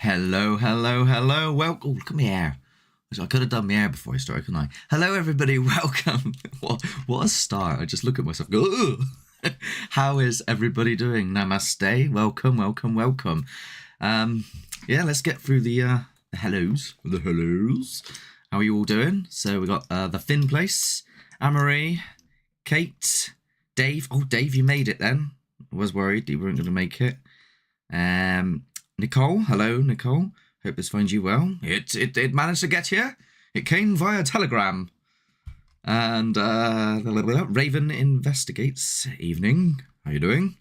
Hello, hello, hello. Welcome. Oh, look at my hair. I could have done my hair before I started, couldn't I? Hello, everybody. Welcome. What a start. I just look at myself and go, ugh. How is everybody doing? Namaste. Welcome, welcome, welcome. Yeah, let's get through the hellos. The hellos. How are you all doing? So we got the Finn place, Anne-Marie, Kate, Dave. Oh, Dave, you made it then. I was worried you weren't going to make it. Nicole, hello, Nicole. Hope this finds you well. It managed to get here. It came via telegram. And Raven investigates. Evening. How you doing?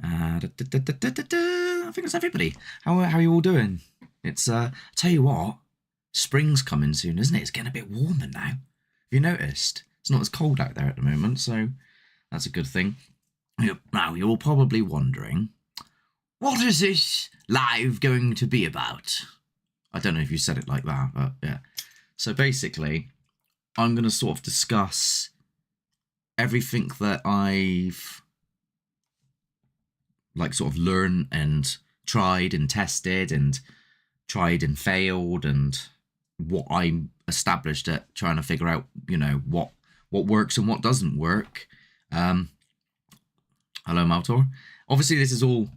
I think it's everybody. How are you all doing? It's I tell you what, spring's coming soon, isn't it? It's getting a bit warmer now. Have you noticed? It's not as cold out there at the moment, so that's a good thing. Now you're probably wondering, what is this live going to be about? I don't know if you said it like that, but yeah. So basically, I'm going to sort of discuss everything that I've sort of learned and tried and tested and tried and failed, and what I'm established at trying to figure out, what works and what doesn't work. Hello, Maltor. Obviously, this is all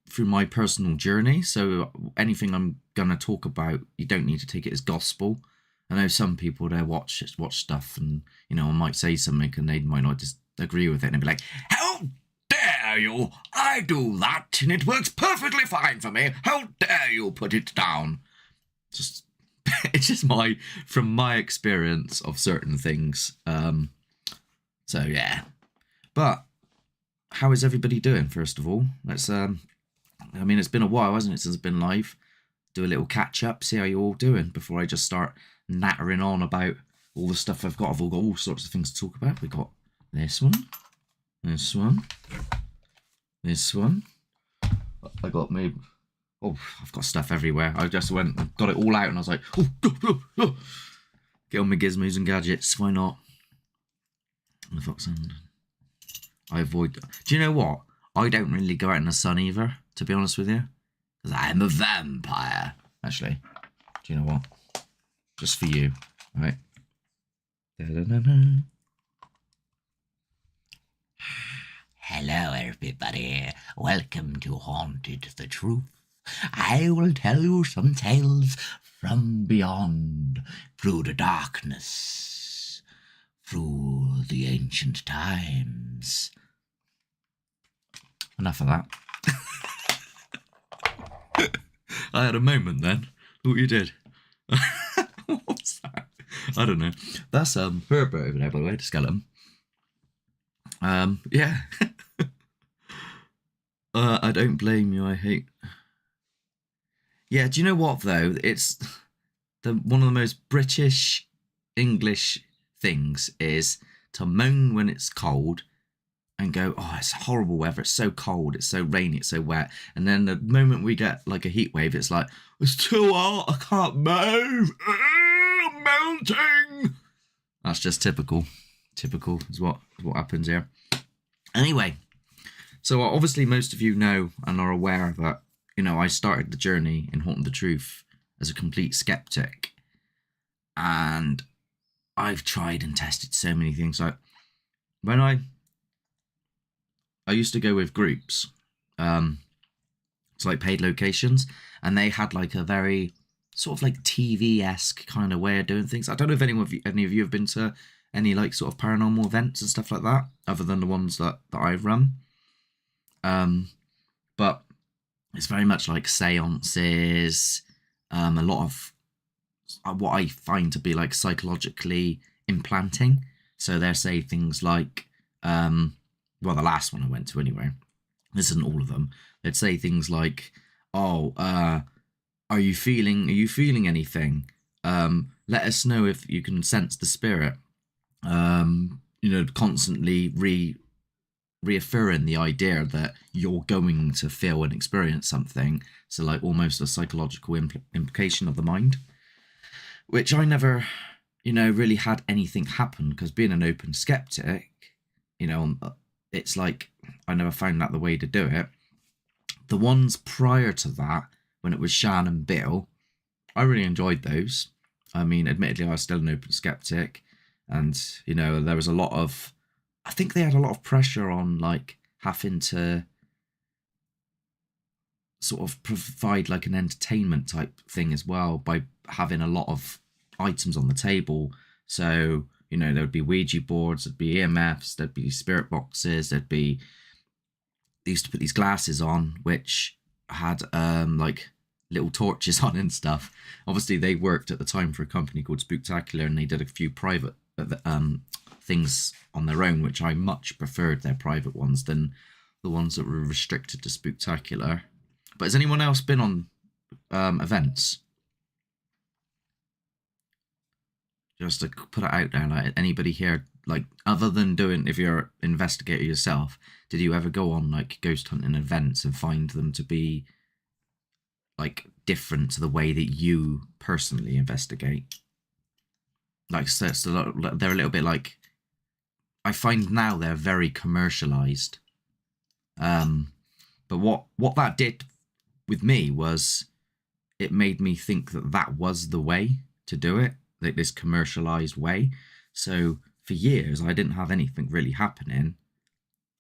through my personal journey, so anything I'm gonna talk about, you don't need to take it as gospel. I know some people there watch stuff, and I might say something and they might not just agree with it and be like, how dare you, I do that and it works perfectly fine for me, how dare you put it down. It's just from my experience of certain things. So yeah, but how is everybody doing, first of all? Let's it's been a while, hasn't it, since I've been live. Do a little catch up, see how you're all doing before I just start nattering on about all the stuff I've got. I've all got all sorts of things to talk about. We got this one, this one, this one. I got maybe. Oh, I've got stuff everywhere. I just went and got it all out, and I was like, oh. Get on my gizmos and gadgets. Why not? The fox and I avoid. Do you know what? I don't really go out in the sun either, to be honest with you, because I'm a vampire. Actually, do you know what? Just for you, right? Hello, everybody. Welcome to Haunted the Truth. I will tell you some tales from beyond, through the darkness, through the ancient times. Enough of that. I had a moment then. Look what you did. What's that? I don't know. That's Herbert over there, by the way, the skeleton. Yeah. I don't blame you. I hate. Yeah. Do you know what though? It's one of the most British English things is to moan when it's cold and go, oh, it's horrible weather, it's so cold, it's so rainy, it's so wet. And then the moment we get like a heat wave, it's like, it's too hot, I can't move, I'm melting. That's just typical. Typical is what happens here. Anyway, so obviously most of you know and are aware that, I started the journey in Haunting the Truth as a complete skeptic. And I've tried and tested so many things. Like when I used to go with groups, to like paid locations, and they had like a very sort of like TV-esque kind of way of doing things. I don't know if any of you have been to any like sort of paranormal events and stuff like that, other than the ones that I've run. But it's very much like seances, a lot of what I find to be like psychologically implanting. So they'll say things like, well, the last one I went to anyway, this isn't all of them. They'd say things like, oh, are you feeling anything? Let us know if you can sense the spirit. Constantly reaffirming the idea that you're going to feel and experience something. So like almost a psychological implication of the mind, which I never, really had anything happen, because being an open skeptic, it's like I never found that the way to do it. The ones prior to that when it was Shan and Bill. I really enjoyed those. I mean, admittedly, I was still an open skeptic, and there was a lot of, I think they had a lot of pressure on like having to sort of provide like an entertainment type thing as well by having a lot of items on the table. So there would be Ouija boards, there'd be EMFs, there'd be spirit boxes, there'd be, they used to put these glasses on which had like little torches on and stuff. Obviously they worked at the time for a company called Spooktacular, and they did a few private things on their own, which I much preferred their private ones than the ones that were restricted to Spooktacular. But has anyone else been on events? Just to put it out there, like anybody here, like other than doing, if you're an investigator yourself, did you ever go on like ghost hunting events and find them to be like different to the way that you personally investigate? Like so they're a little bit like, I find now they're very commercialized. But what that did with me was it made me think that was the way to do it, like this commercialized way. So for years I didn't have anything really happening,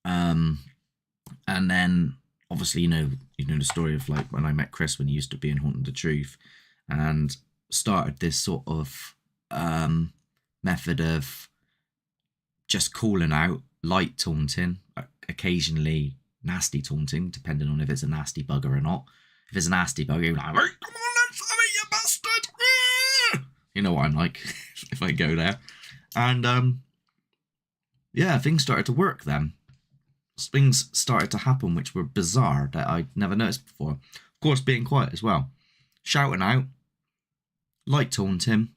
and then obviously you know the story of like when I met Chris when he used to be in Haunting the Truth, and started this sort of method of just calling out, light taunting, occasionally nasty taunting, depending on if it's a nasty bugger or not. If it's a nasty bugger, you're like, right, come on, let's have it, you bastard! You know what I'm like if I go there. And yeah, things started to work then. Things started to happen which were bizarre that I'd never noticed before. Of course, being quiet as well. Shouting out, light taunting,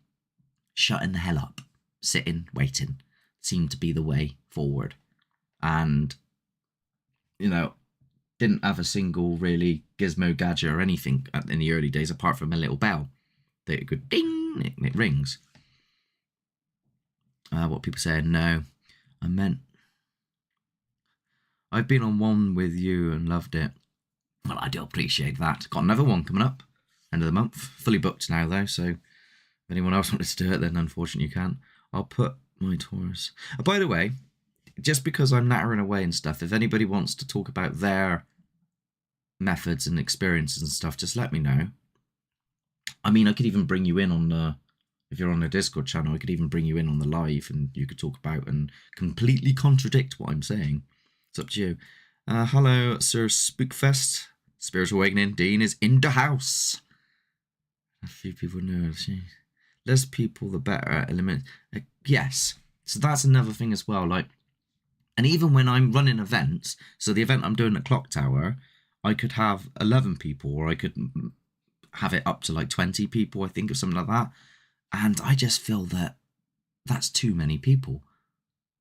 shutting the hell up, sitting, waiting, seemed to be the way forward. And didn't have a single really gizmo gadget or anything in the early days apart from a little bell that it could ding, it rings. What people say, no, I meant I've been on one with you and loved it. Well, I do appreciate that. Got another one coming up end of the month, fully booked now though, so if anyone else wanted to do it, then unfortunately you can't. I'll put my Taurus. By the way, just because I'm nattering away and stuff, if anybody wants to talk about their methods and experiences and stuff, just let me know. I mean, I could even bring you in on the, if you're on the Discord channel, I could even bring you in on the live and you could talk about and completely contradict what I'm saying. It's up to you. Hello, Sir Spookfest. Spiritual Awakening. Dean is in the house. A few people know. Less people, the better. Eliminate. Yes. So that's another thing as well. Like, and even when I'm running events, so the event I'm doing at Clock Tower, I could have 11 people, or I could have it up to like 20 people, I think, or something like that. And I just feel that that's too many people.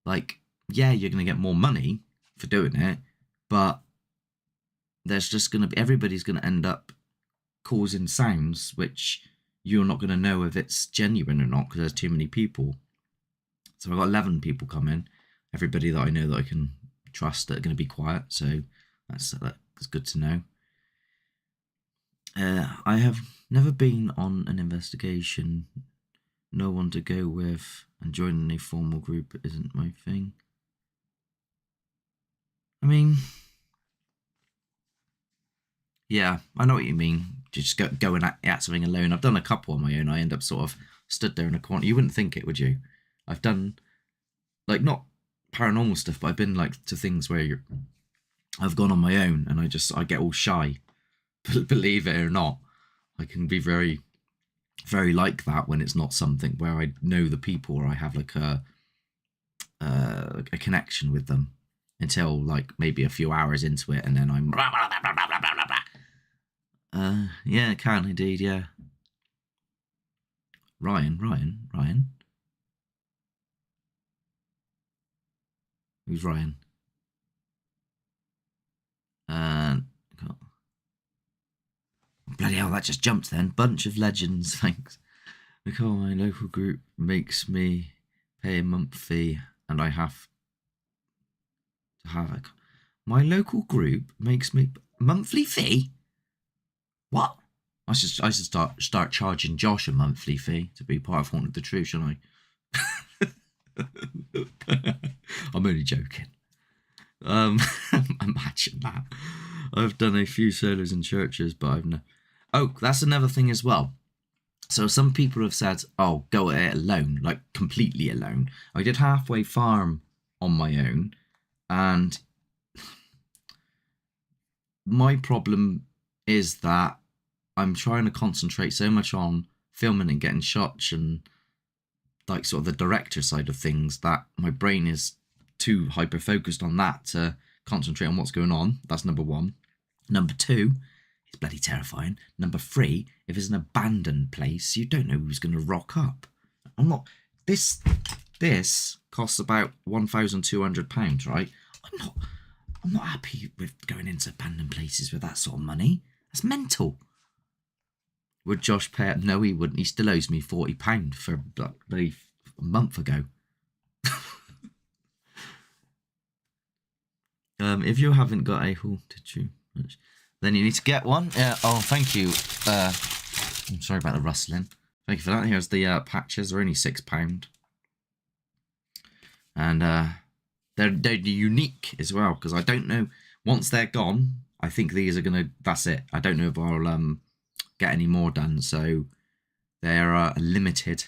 Like, yeah, you're going to get more money for doing it, but there's just going to be, everybody's going to end up causing sounds which you're not going to know if it's genuine or not because there's too many people. So I've got 11 people coming. Everybody that I know that I can trust that are going to be quiet. So that's good to know. I have never been on an investigation. No one to go with, and joining a formal group isn't my thing. I mean, yeah, I know what you mean. Just going at something alone. I've done a couple on my own. I end up sort of stood there in a corner. You wouldn't think it, would you? I've done, like, not paranormal stuff, but I've been like to things where I've gone on my own and I get all shy. Believe it or not, I can be very, very like that when it's not something where I know the people or I have like a connection with them until like maybe a few hours into it, and then I'm yeah, it can indeed, yeah. Ryan. Who's Ryan? Bloody hell, that just jumped then. Bunch of legends, thanks. Nicole, my local group makes me pay a month fee, and I have to have a... My local group makes me... Monthly fee? What? I should start charging Josh a monthly fee to be part of Haunted the Truth, shouldn't I? I'm only joking. Imagine that. I've done a few solos in churches, but I've no. Oh, that's another thing as well. So some people have said, "Oh, go at it alone, like completely alone." I did halfway farm on my own, and my problem is that I'm trying to concentrate so much on filming and getting shots and like sort of the director side of things that my brain is too hyper focused on that to concentrate on what's going on. That's number one. Number two, it's bloody terrifying. Number three, if it's an abandoned place, you don't know who's going to rock up. I'm not. This costs about £1,200, right? I'm not happy with going into abandoned places with that sort of money. That's mental. Would Josh pay it? No, he wouldn't. He still owes me £40 for a month ago. If you haven't got a haunted truth, then you need to get one. Yeah. Oh, thank you. I'm sorry about the rustling. Thank you for that. Here's the patches. They're only £6, and they're unique as well because I don't know. Once they're gone, I think these are gonna. That's it. I don't know if I'll get any more done. So they're a limited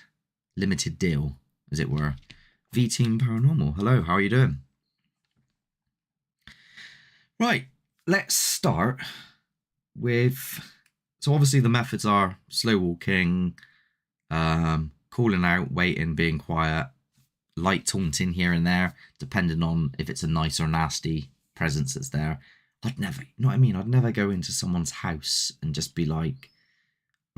deal, as it were. V Team Paranormal. Hello. How are you doing? Right, let's start with, so obviously the methods are slow walking, calling out, waiting, being quiet, light taunting here and there, depending on if it's a nice or nasty presence that's there. I'd never, you know what I mean? I'd never go into someone's house and just be like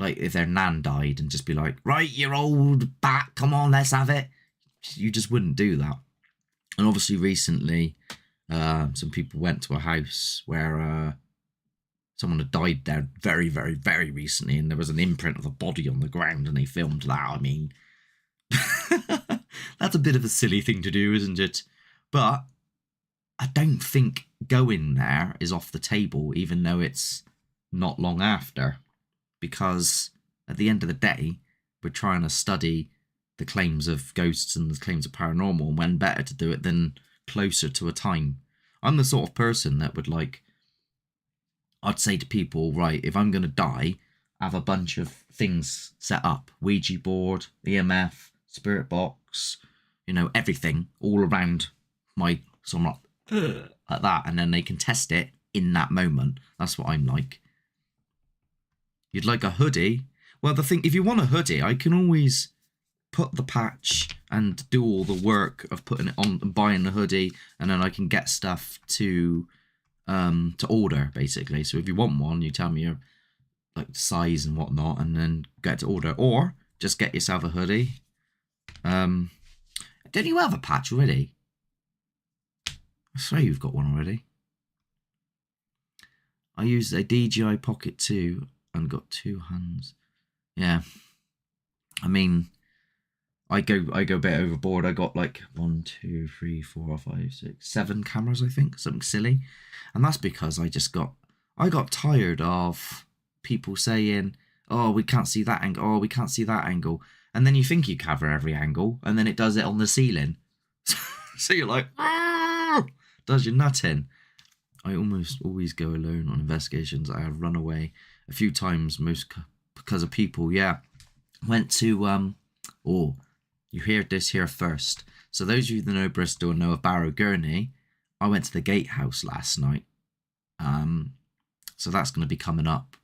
if their nan died and just be like, right, your old bat, come on, let's have it. You just wouldn't do that. And obviously recently, some people went to a house where someone had died there very, very, very recently, and there was an imprint of a body on the ground, and they filmed that. I mean, that's a bit of a silly thing to do, isn't it? But I don't think going there is off the table, even though it's not long after, because at the end of the day, we're trying to study the claims of ghosts and the claims of paranormal, and when better to do it than closer to a time. I'm the sort of person that would I'd say to people, right, if I'm going to die, have a bunch of things set up. Ouija board, EMF, spirit box, everything all around so I'm not like that. And then they can test it in that moment. That's what I'm like. You'd like a hoodie? Well, the thing, if you want a hoodie, I can always put the patch and do all the work of putting it on and buying the hoodie, and then I can get stuff to order, basically. So if you want one, you tell me your size and whatnot, and then get to order, or just get yourself a hoodie. Don't you have a patch already? I swear you've got one already. I used a DJI Pocket 2 and got 2 hands. Yeah, I mean, I go a bit overboard. I got 1, 2, 3, 4, 5, 6, 7 cameras, I think, something silly, and that's because I got tired of people saying, "Oh, we can't see that angle. Oh, we can't see that angle," and then you think you cover every angle, and then it does it on the ceiling. So you're like, "Ah!" Does your nut in? I almost always go alone on investigations. I have run away a few times, most because of people. Yeah, went to you heard this here first. So those of you that know Bristol and know of Barrow Gurney, I went to the Gatehouse last night. So that's going to be coming up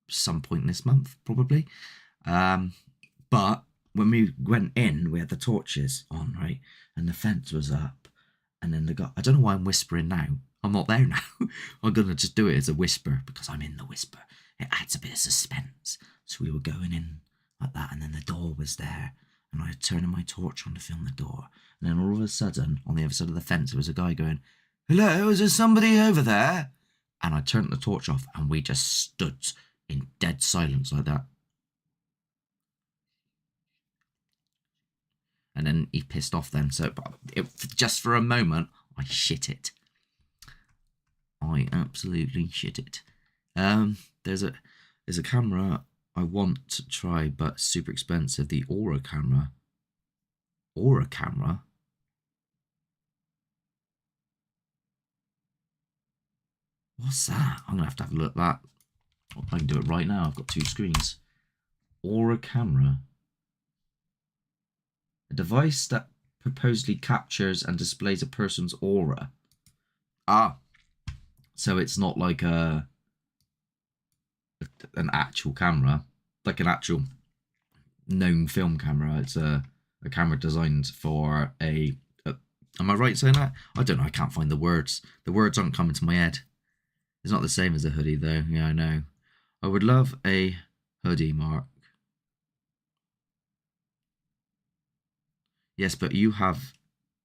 some point this month, probably. But when we went in, we had the torches on, right? And the fence was up. And then I don't know why I'm whispering now. I'm not there now. I'm going to just do it as a whisper because I'm in the whisper. It adds a bit of suspense. So we were going in like that, and then the door was there. And I had turned my torch on to film the door. And then all of a sudden, on the other side of the fence, there was a guy going, "Hello, is there somebody over there?" And I turned the torch off, and we just stood in dead silence like that. And then he pissed off then. So just for a moment, I shit it. I absolutely shit it. There's Is a camera I want to try, but super expensive. The Aura camera. Aura camera? What's that? I'm going to have a look at that. I can do it right now. I've got 2 screens. Aura camera. A device that supposedly captures and displays a person's aura. Ah. So it's not like an actual camera. Like an actual known film camera. It's a camera designed for a... Am I right saying that? I don't know. I can't find the words. The words aren't coming to my head. It's not the same as a hoodie, though. Yeah, I know. I would love a hoodie, Mark. Yes, but you have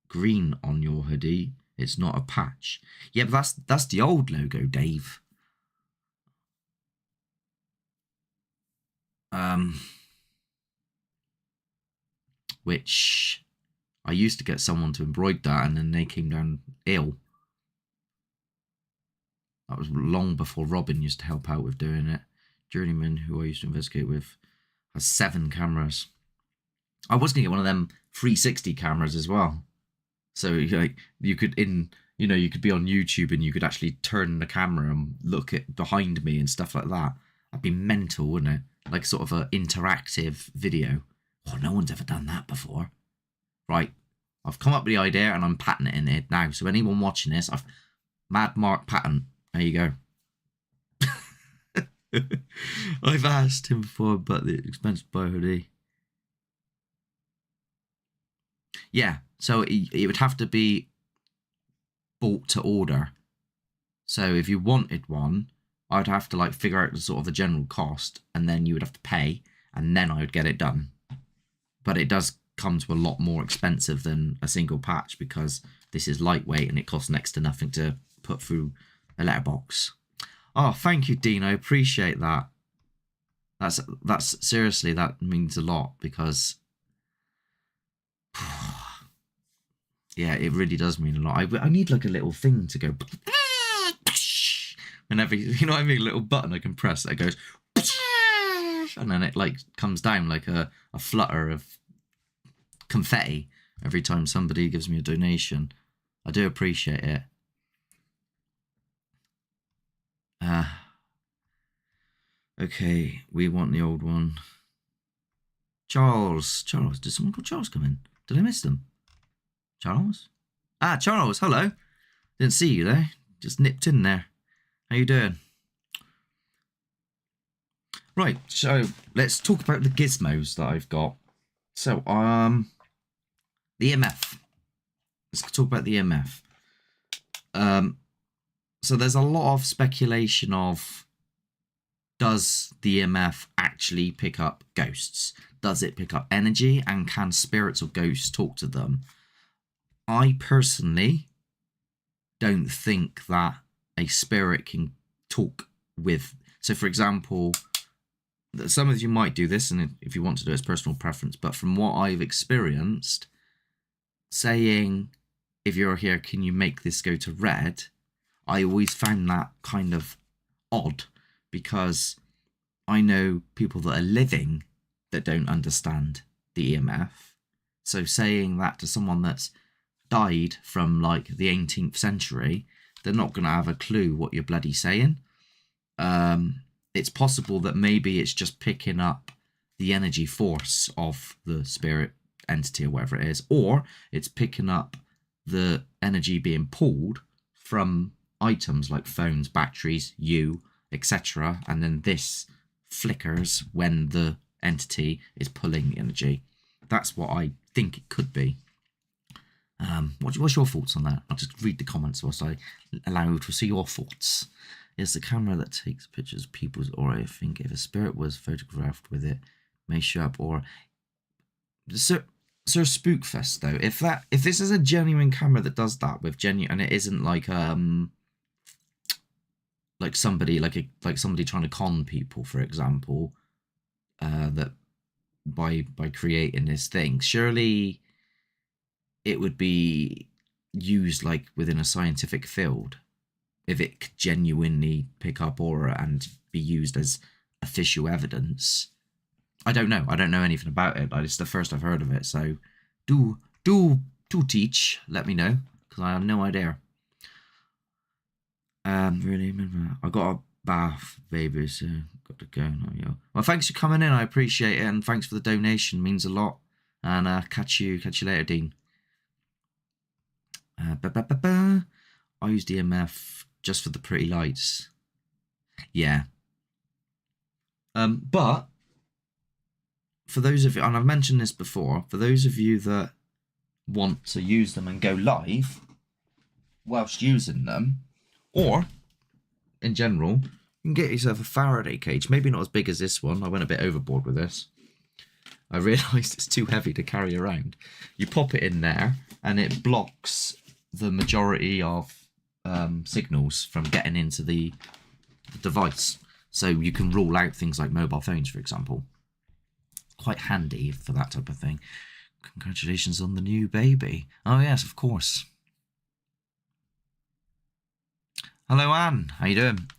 green on your hoodie. It's not a patch. Yeah, but that's the old logo, Dave. Which I used to get someone to embroider that, and then they came down ill. That was long before Robin used to help out with doing it. Journeyman, who I used to investigate with, has 7 cameras. I was going to get one of them 360 cameras as well. So like you could you could be on YouTube and you could actually turn the camera and look at behind me and stuff like that. That'd be mental, wouldn't it? Like sort of an interactive video. Oh, no one's ever done that before. Right, I've come up with the idea and I'm patenting it now. So anyone watching this, Mad Mark patent. There you go. I've asked him for but the expense buy hoodie. Yeah, so it would have to be bought to order. So if you wanted one, I'd have to like figure out the sort of the general cost, and then you would have to pay, and then I would get it done. But it does come to a lot more expensive than a single patch because this is lightweight and it costs next to nothing to put through a letterbox. Oh, thank you, Dean. I appreciate that. That's seriously, that means a lot because yeah, it really does mean a lot. I need like a little thing to go whenever, you know what I mean, a little button I can press that goes and then it like comes down like a flutter of confetti every time somebody gives me a donation. I do appreciate it. Okay, we want the old one. Charles, did someone called Charles come in? Did I miss them? Charles? Ah, Charles, hello. Didn't see you there. Just nipped in there. How you doing? Right, so let's talk about the gizmos that I've got. So, the EMF. Let's talk about the EMF. So there's a lot of speculation of, does the EMF actually pick up ghosts? Does it pick up energy? And can spirits or ghosts talk to them? I personally don't think that a spirit can talk with... So, for example, some of you might do this, and if you want to do it, it's personal preference. But from what I've experienced, saying, if you're here, can you make this go to red? I always found that kind of odd, because I know people that are living that don't understand the EMF. So saying that to someone that's died from like the 18th century, they're not going to have a clue what you're bloody saying. It's possible that maybe it's just picking up the energy force of the spirit entity or whatever it is, or it's picking up the energy being pulled from items like phones, batteries, etc. And then this flickers when the entity is pulling energy. That's what I think it could be. What's your thoughts on that? I'll just read the comments whilst I allow you to see your thoughts. It's the camera that takes pictures of people's aura. I think if a spirit was photographed with it, may show up aura. Sir Spookfest though, if this is a genuine camera that does that with genuine, and it isn't like somebody trying to con people, for example, that by creating this thing, surely it would be used like within a scientific field if it could genuinely pick up aura and be used as official evidence. I don't know. I don't know anything about it. It's the first I've heard of it. So do teach. Let me know, because I have no idea. Really, I got a bath, baby, so got to go now. Well, thanks for coming in. I appreciate it, and thanks for the donation. It means a lot. And catch you later, Dean. I use EMF just for the pretty lights. Yeah. But for those of you, and I've mentioned this before, for those of you that want to use them and go live whilst using them, or in general, you can get yourself a Faraday cage. Maybe not as big as this one. I went a bit overboard with this. I realised it's too heavy to carry around. You pop it in there and it blocks the majority of signals from getting into the device. So you can rule out things like mobile phones, for example. Quite handy for that type of thing. Congratulations on the new baby. Oh yes, of course. Hello, Anne. How you doing?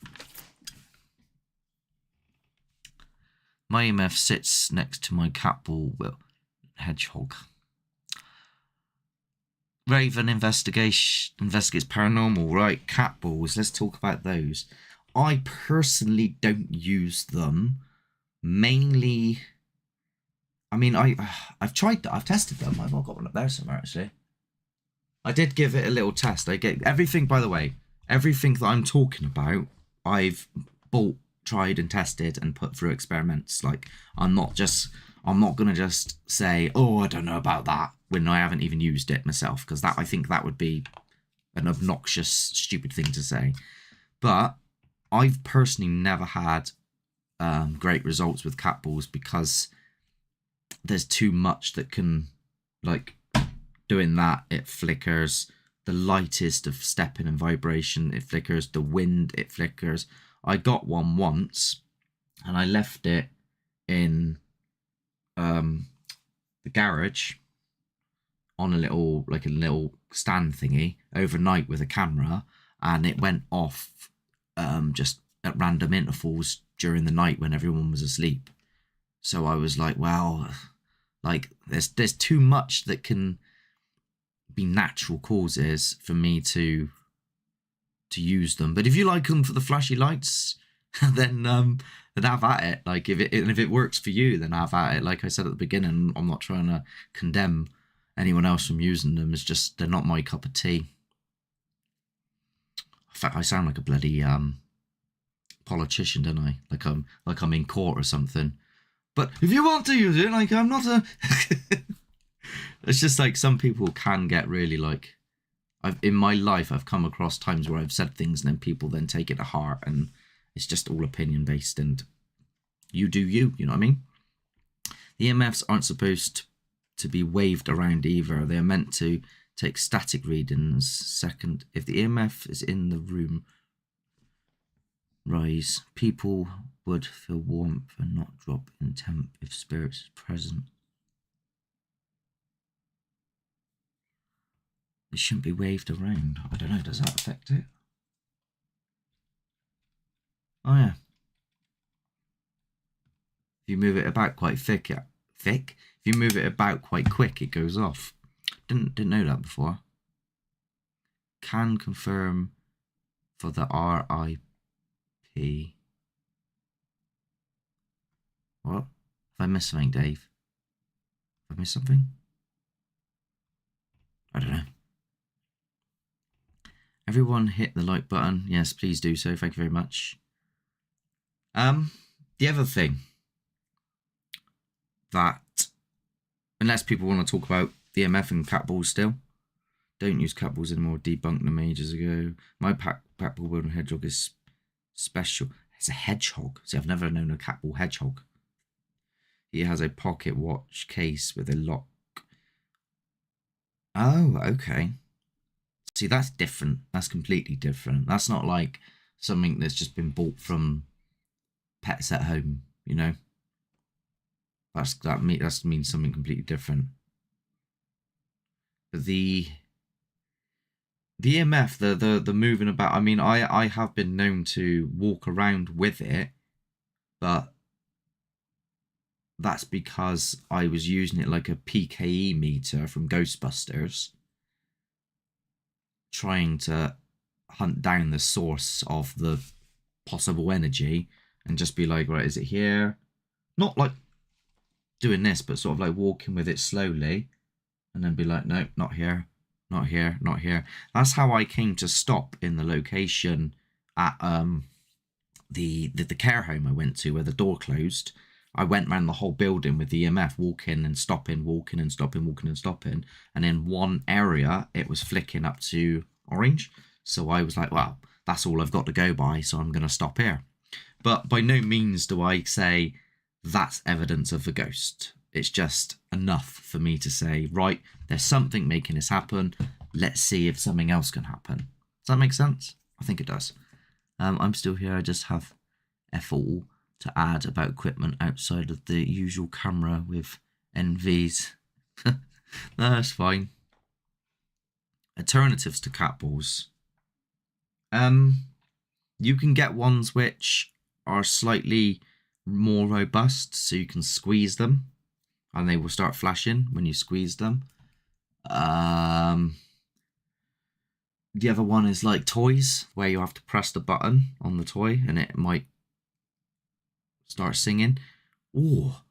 My EMF sits next to my cat ball hedgehog. Raven investigates paranormal, right? Cat balls. Let's talk about those. I personally don't use them. Mainly, I mean, I've tested them. I've got one up there somewhere actually. I did give it a little test. I get everything, by the way. Everything that I'm talking about, I've bought, tried and tested and put through experiments. Like, I'm not gonna just say, oh, I don't know about that, when I haven't even used it myself, because I think that would be an obnoxious, stupid thing to say. But I've personally never had great results with cat balls, because there's too much that can, like, doing that, it flickers. The lightest of stepping and vibration, it flickers. The wind, it flickers. I got one once, and I left it in the garage on a little stand thingy overnight with a camera, and it went off just at random intervals during the night when everyone was asleep. So I was like, well, like there's too much that can be natural causes for me to use them. But if you like them for the flashy lights, then have at it. Like if it works for you, then have at it. Like I said at the beginning, I'm not trying to condemn anyone else from using them. It's just they're not my cup of tea. In fact, I sound like a bloody politician, don't I? Like I'm in court or something. But if you want to use it, like I'm not a it's just like some people can get really like, in my life I've come across times where I've said things and then people then take it to heart, and it's just all opinion based, and you do you know what I mean? The EMFs aren't supposed to be waved around either. They're meant to take static readings. Second, if the EMF is in the room, rise, people would feel warmth and not drop in temp if spirits is present. It shouldn't be waved around. I don't know, does that affect it? Oh yeah. If you move it about quite thick? If you move it about quite quick, it goes off. Didn't know that before. Can confirm for the RIP. What? Have I missed something, Dave? Have I missed something? I don't know. Everyone hit the like button. Yes, please do so. Thank you very much. The other thing that, unless people want to talk about the EMF and cat balls still, don't use cat balls anymore. Debunked them ages ago. My cat ball wooden hedgehog is special. It's a hedgehog. See, I've never known a cat ball hedgehog. He has a pocket watch case with a lock. Oh, okay. See, that's different. That's completely different. That's not like something that's just been bought from Pets at Home, you know? That means something completely different. But the EMF, the moving about, I mean, I have been known to walk around with it but that's because I was using it like a PKE meter from Ghostbusters, trying to hunt down the source of the possible energy and just be like, right, is it here? Not like doing this, but sort of like walking with it slowly and then be like, no, not here, not here, not here. That's how I came to stop in the location at the care home I went to where the door closed. I went around the whole building with the EMF, walking and stopping, walking and stopping, walking and stopping. And in one area, it was flicking up to orange. So I was like, well, that's all I've got to go by, so I'm going to stop here. But by no means do I say that's evidence of a ghost. It's just enough for me to say, right, there's something making this happen. Let's see if something else can happen. Does that make sense? I think it does. I'm still here. I just have F all to add about equipment outside of the usual camera with NVs. No, that's fine. Alternatives to cat balls. You can get ones which are slightly more robust, so you can squeeze them and they will start flashing when you squeeze them. The other one is like toys, where you have to press the button on the toy and it might start singing. Oh,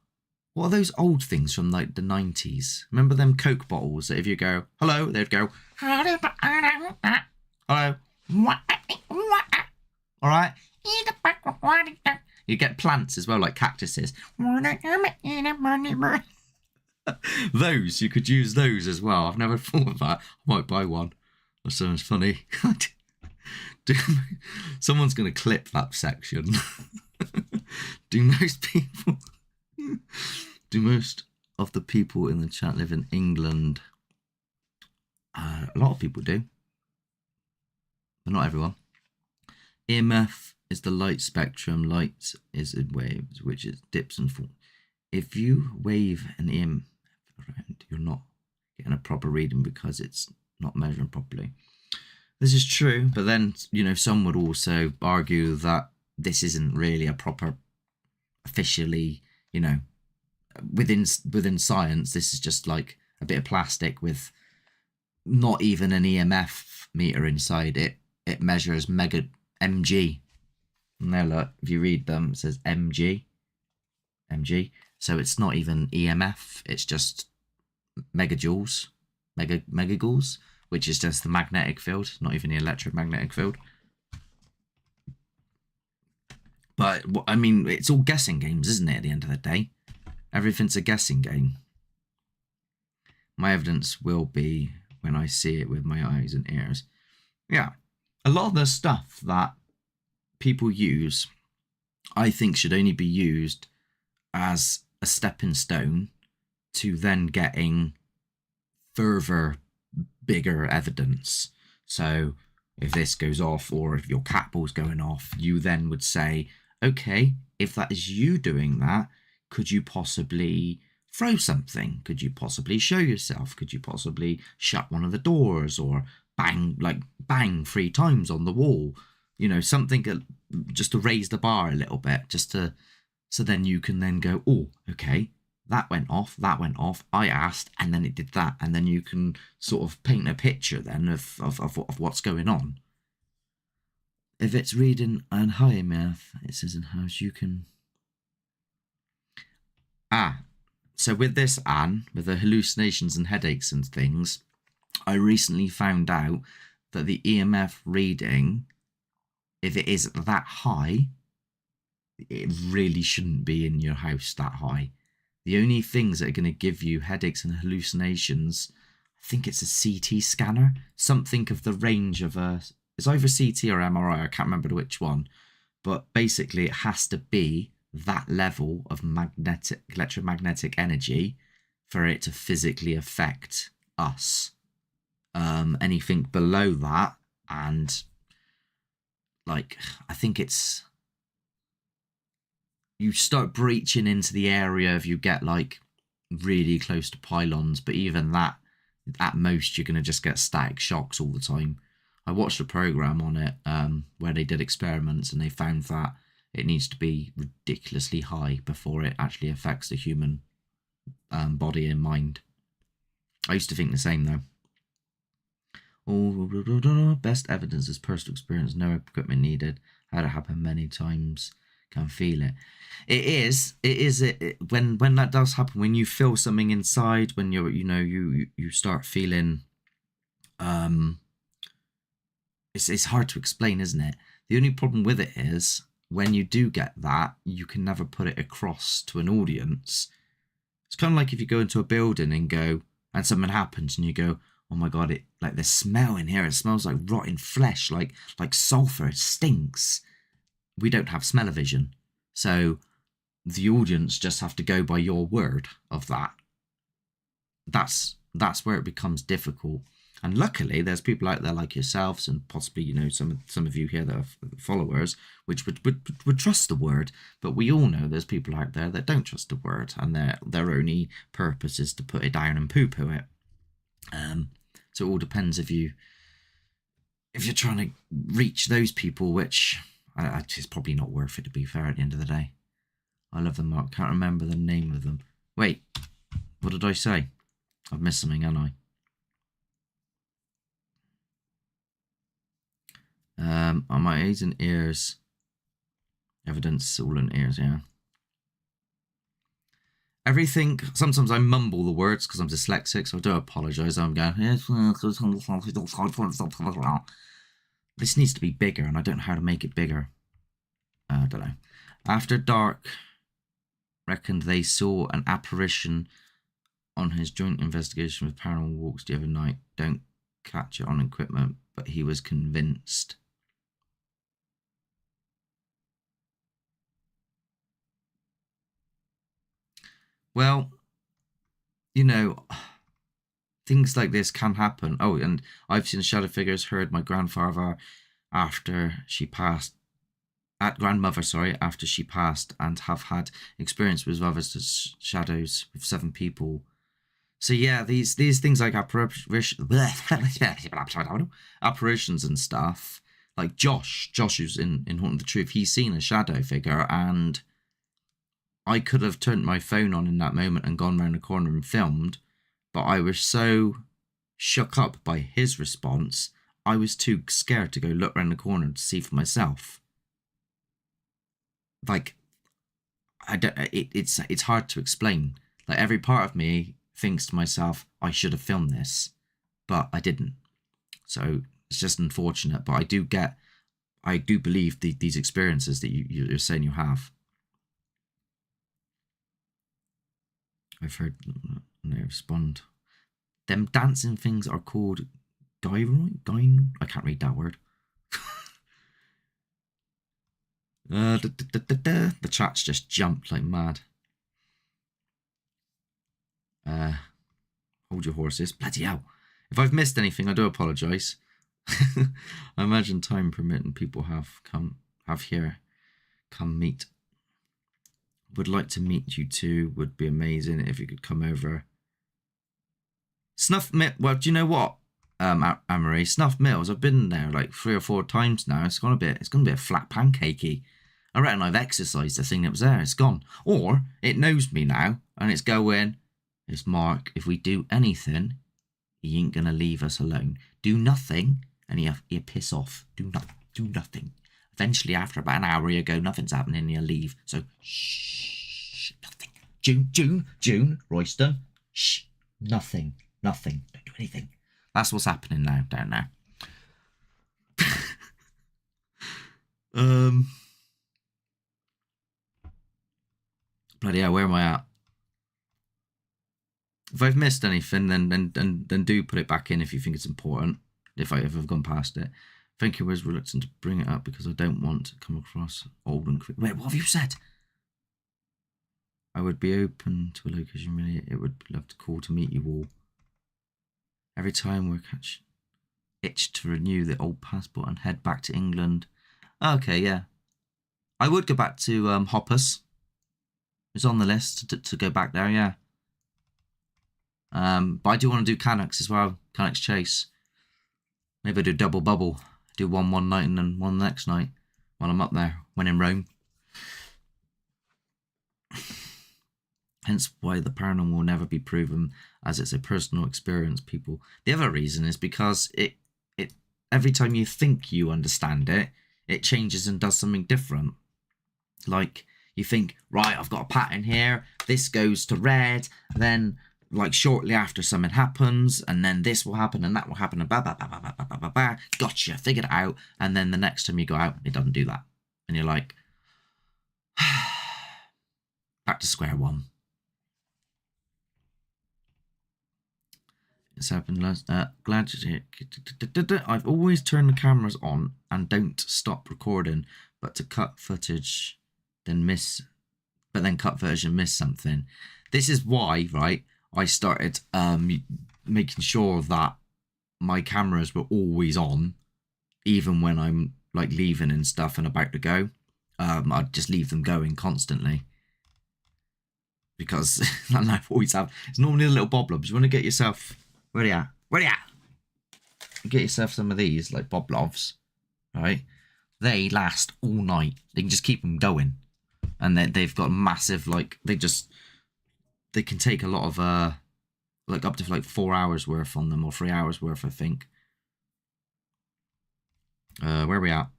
what are those old things from like the 90s? Remember them Coke bottles that if you go, hello, they'd go, hello. All right. You get plants as well, like cactuses. Those, you could use those as well. I've never thought of that. I might buy one. That sounds funny. Someone's going to clip that section. Do most of the people in the chat live in England? A lot of people do, but not everyone. EMF is the light spectrum. Light is in waves, which is dips and falls. If you wave an EMF around, you're not getting a proper reading because it's not measuring properly. This is true, but then, you know, some would also argue that this isn't really a proper, officially, you know, within science, this is just like a bit of plastic with not even an EMF meter inside it. It measures mega mg. And there, look, if you read them, it says mg. So it's not even EMF. It's just megajoules, megajoules, which is just the magnetic field, not even the electromagnetic field. But I mean, it's all guessing games, isn't it? At the end of the day, everything's a guessing game. My evidence will be when I see it with my eyes and ears. Yeah, a lot of the stuff that people use, I think, should only be used as a stepping stone to then getting further, bigger evidence. So if this goes off, or if your cat ball's going off, you then would say, okay, if that is you doing that, could you possibly throw something? Could you possibly show yourself? Could you possibly shut one of the doors, or bang 3 times on the wall? You know, something just to raise the bar a little bit, so then you can then go, oh, okay, that went off, I asked, and then it did that. And then you can sort of paint a picture then of what's going on. If it's reading and high math, it says in house you can... So with this, Anne, with the hallucinations and headaches and things, I recently found out that the EMF reading, if it is that high, it really shouldn't be in your house that high. The only things that are going to give you headaches and hallucinations, I think it's a CT scanner. Something of the range of it's either CT or MRI, I can't remember which one. But basically it has to be that level of electromagnetic energy for it to physically affect us. Anything below that, and like, I think it's... you start breaching into the area if you get like really close to pylons, but even that, at most, you're going to just get static shocks all the time. I watched a program on it where they did experiments, and they found that it needs to be ridiculously high before it actually affects the human body and mind. I used to think the same though. Oh, best evidence is personal experience, no equipment needed. Had it happen many times. Can feel it. When that does happen, when you feel something inside, when you start feeling, it's hard to explain, isn't it? The only problem with it is when you do get that, you can never put it across to an audience. It's kind of like if you go into a building and something happens and you go, oh my God, like the smell in here, it smells like rotten flesh, like sulfur, it stinks. We don't have smell-o-vision. So the audience just have to go by your word of that. That's where it becomes difficult. And luckily, there's people out there like yourselves and possibly, some of you here that are followers, which would trust the word. But we all know there's people out there that don't trust the word, and their only purpose is to put it down and poo-poo it. So it all depends if you're trying to reach those people, which it's probably not worth it, to be fair, at the end of the day. I love them, Mark. Can't remember the name of them. Wait, what did I say? I've missed something, haven't I? On my eyes and ears. Evidence all in ears, yeah. Everything, sometimes I mumble the words because I'm dyslexic, so I do apologise. I'm going, this needs to be bigger, and I don't know how to make it bigger. I don't know. After dark, reckoned they saw an apparition on his joint investigation with Paranormal Walks the other night. Don't catch it on equipment, but he was convinced. Well, things like this can happen. Oh, and I've seen shadow figures, heard my grandmother after she passed, after she passed, and have had experience with others shadows with 7 people. So yeah, these things like apparitions and stuff. Like Josh who's in Haunting the Truth, he's seen a shadow figure, and I could have turned my phone on in that moment and gone round the corner and filmed, but I was so shook up by his response, I was too scared to go look round the corner to see for myself. Like, it's hard to explain. Like, every part of me thinks to myself, I should have filmed this, but I didn't. So it's just unfortunate, but I do believe these experiences that you're saying you have. I've heard they respond. Them dancing things are called gyroid. I can't read that word. The chat's just jumped like mad. Hold your horses. Bloody hell. If I've missed anything, I do apologise. I imagine time permitting people come meet. Would like to meet you too. Would be amazing if you could come over. Snuff Mill. Well, do you know what, Amory? Snuff Mills. I've been there like 3 or 4 times now. It's gonna be a flat pancakey. I reckon I've exercised the thing that was there. It's gone, or it knows me now, and it's going. It's Mark. If we do anything, he ain't gonna leave us alone. Do nothing, and you piss off. Do nothing. Eventually, after about an hour, you go, nothing's happening, and you leave. So, shh, nothing. June, Royston, shh, nothing. Don't do anything. That's what's happening now, down there. Bloody hell, where am I at? If I've missed anything, then do put it back in if you think it's important. If I've gone past it. I think I was reluctant to bring it up because I don't want to come across old and quick. Wait, what have you said? I would be open to a location, really. It would love to call to meet you all. Every time we're itch to renew the old passport and head back to England. Okay, yeah. I would go back to Hoppers. It's on the list to go back there, yeah. But I do want to do Canucks as well. Canucks Chase. Maybe I do double bubble. Do one night and then one the next night while I'm up there when in Rome. Hence why the paranormal will never be proven, as it's a personal experience, people. The other reason is because it every time you think you understand it, it changes and does something different. Like, you think, right, I've got a pattern here, this goes to red, then like shortly after something happens, and then this will happen and that will happen, and blah blah blah blah blah blah blah blah. Gotcha, figured it out. And then the next time you go out, it doesn't do that, and you're like, back to square one. It's happened last. Glad to. I've always turned the cameras on and don't stop recording, but to cut footage, then miss. But then cut footage and miss something. This is why, right? I started making sure that my cameras were always on, even when I'm like leaving and stuff and about to go. I'd just leave them going constantly. Because that knife always have. It's normally the little bob lobs. You want to get yourself. Where are you at? Where are you at? Get yourself some of these, like bob lobs, right? They last all night. They can just keep them going. And they've got massive, like, they can take a lot of, like up to like 4 hours worth on them, or 3 hours worth, I think. Where are we at?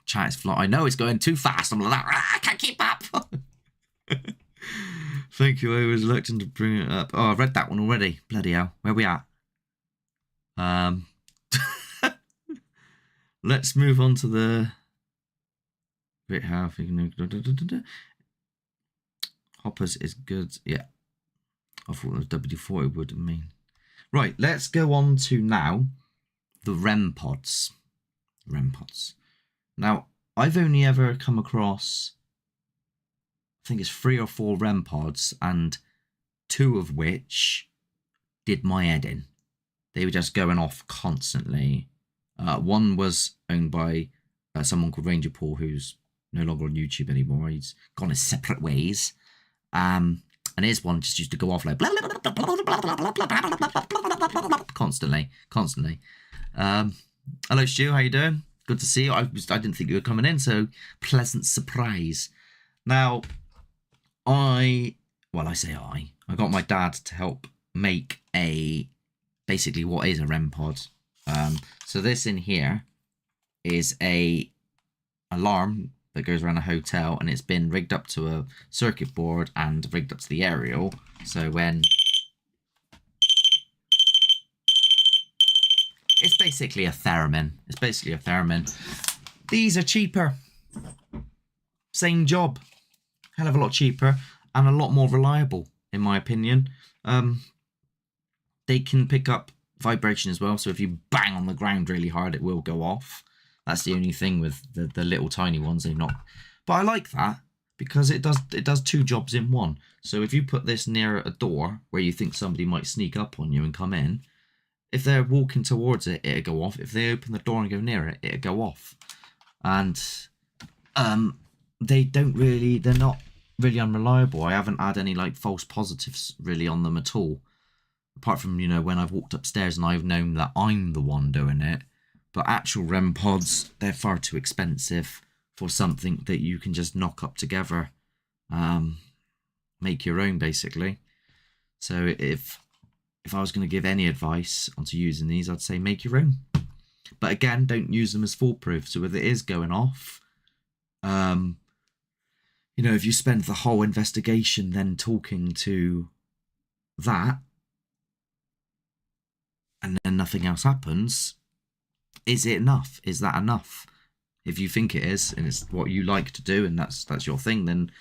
Chat is flying. I know it's going too fast. I'm like, I can't keep up. Thank you. I was reluctant to bring it up. Oh, I've read that one already. Bloody hell. Where are we at? Let's move on to the bit how Hoppers is good. Yeah. I thought it was WD-40 would mean. Right, let's go on to now the REM pods. REM pods. Now, I've only ever come across, I think it's 3 or 4 REM pods, and 2 of which did my head in. They were just going off constantly. One was owned by someone called Ranger Paul, who's no longer on YouTube anymore. He's gone his separate ways. And his one just used to go off like constantly. Hello, Stu. How you doing? Good to see you. I didn't think you were coming in, so pleasant surprise. Now, I got my dad to help make basically what is a REM pod. So this in here is a alarm that goes around a hotel, and it's been rigged up to a circuit board and rigged up to the aerial. So when it's basically a theremin. These are cheaper. Same job. Hell of a lot cheaper and a lot more reliable, in my opinion. They can pick up vibration as well, so if you bang on the ground really hard, it will go off. That's the only thing with the little tiny ones. They've not, but I like that because it does 2 jobs in one. So if you put this near a door where you think somebody might sneak up on you and come in, if they're walking towards it, it'll go off. If they open the door and go near it, it'll go off. And they're not really unreliable. I haven't had any like false positives really on them at all. Apart from, you know, when I've walked upstairs and I've known that I'm the one doing it. But actual REM pods, they're far too expensive for something that you can just knock up together. Make your own, basically. So if I was going to give any advice onto using these, I'd say make your own. But again, don't use them as foolproof. So if it is going off, you know, if you spend the whole investigation then talking to that, and then nothing else happens, is it enough? Is that enough? If you think it is, and it's what you like to do, and that's your thing, then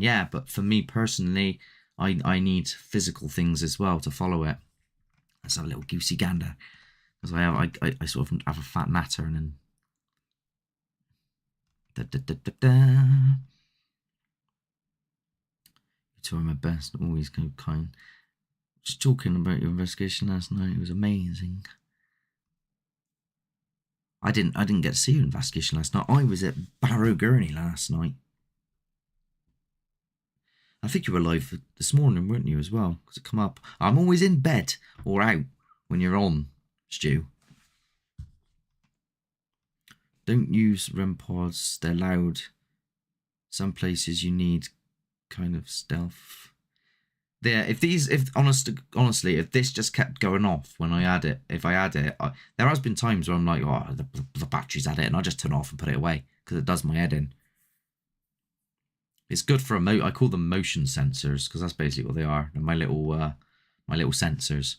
yeah. But for me personally, I need physical things as well to follow it. Let's have a little goosey gander, because I sort of have a fat natter, and then you two are my best, always go kind. Just talking about your investigation last night, it was amazing. I didn't get to see your investigation last night. I was at Barrow Gurney last night. I think you were live this morning, weren't you, as well? Because it come up. I'm always in bed or out when you're on, Stu. Don't use REM pods. They're loud. Some places you need kind of stealth. Yeah, honestly, if this just kept going off when I add it, there has been times where I'm like, oh, the battery's at it, and I just turn it off and put it away because it does my head in. It's good for I call them motion sensors because that's basically what they are. They're my little sensors.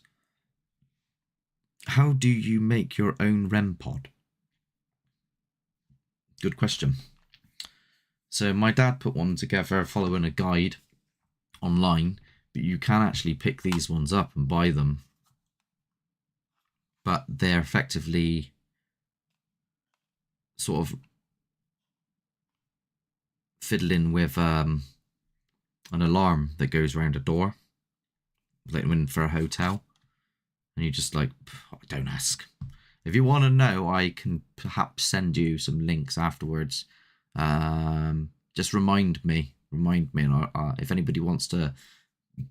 How do you make your own REM pod? Good question. So my dad put one together following a guide online, but you can actually pick these ones up and buy them. But they're effectively sort of fiddling with an alarm that goes around a door, like when for a hotel, and you just like, don't ask. If you want to know, I can perhaps send you some links afterwards. Just remind me, and if anybody wants to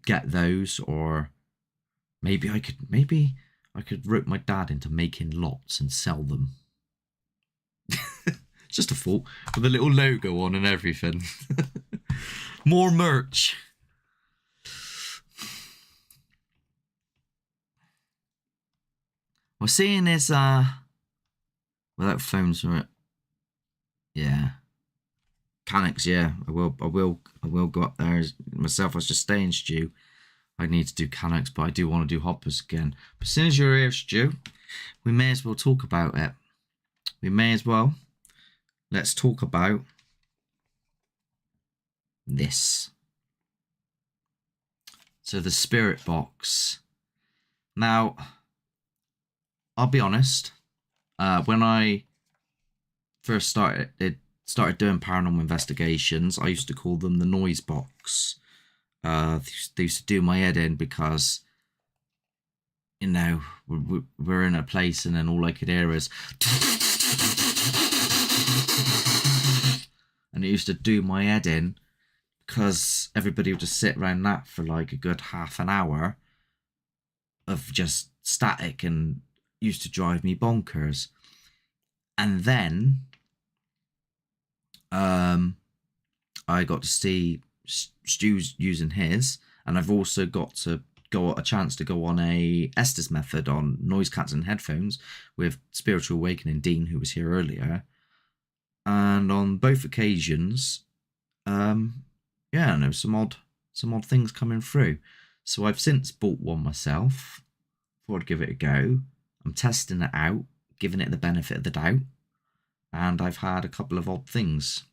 get those, or maybe I could rope my dad into making lots and sell them. It's just a thought, with a little logo on and everything. More merch. Well, seeing is without phones, right? Yeah. Mechanics, yeah. I will go up there myself. I was just staying, Stu. I need to do Canucks, but I do want to do hoppers again. But as soon as you're here, Stu, we may as well talk about it. Let's talk about this. So the spirit box. Now, I'll be honest. When I first started doing paranormal investigations, I used to call them the noise box. They used to do my head in because, you know, we're in a place and then all I could hear is, and it used to do my head in because everybody would just sit around that for like a good half an hour of just static, and used to drive me bonkers. And then I got to see Stu's using his, and I've also got a chance to go on a Estes method on noise cancelling headphones with Spiritual Awakening Dean, who was here earlier. And on both occasions, yeah, and there was some odd things coming through. So I've since bought one myself. Thought I'd give it a go. I'm testing it out, giving it the benefit of the doubt, and I've had a couple of odd things.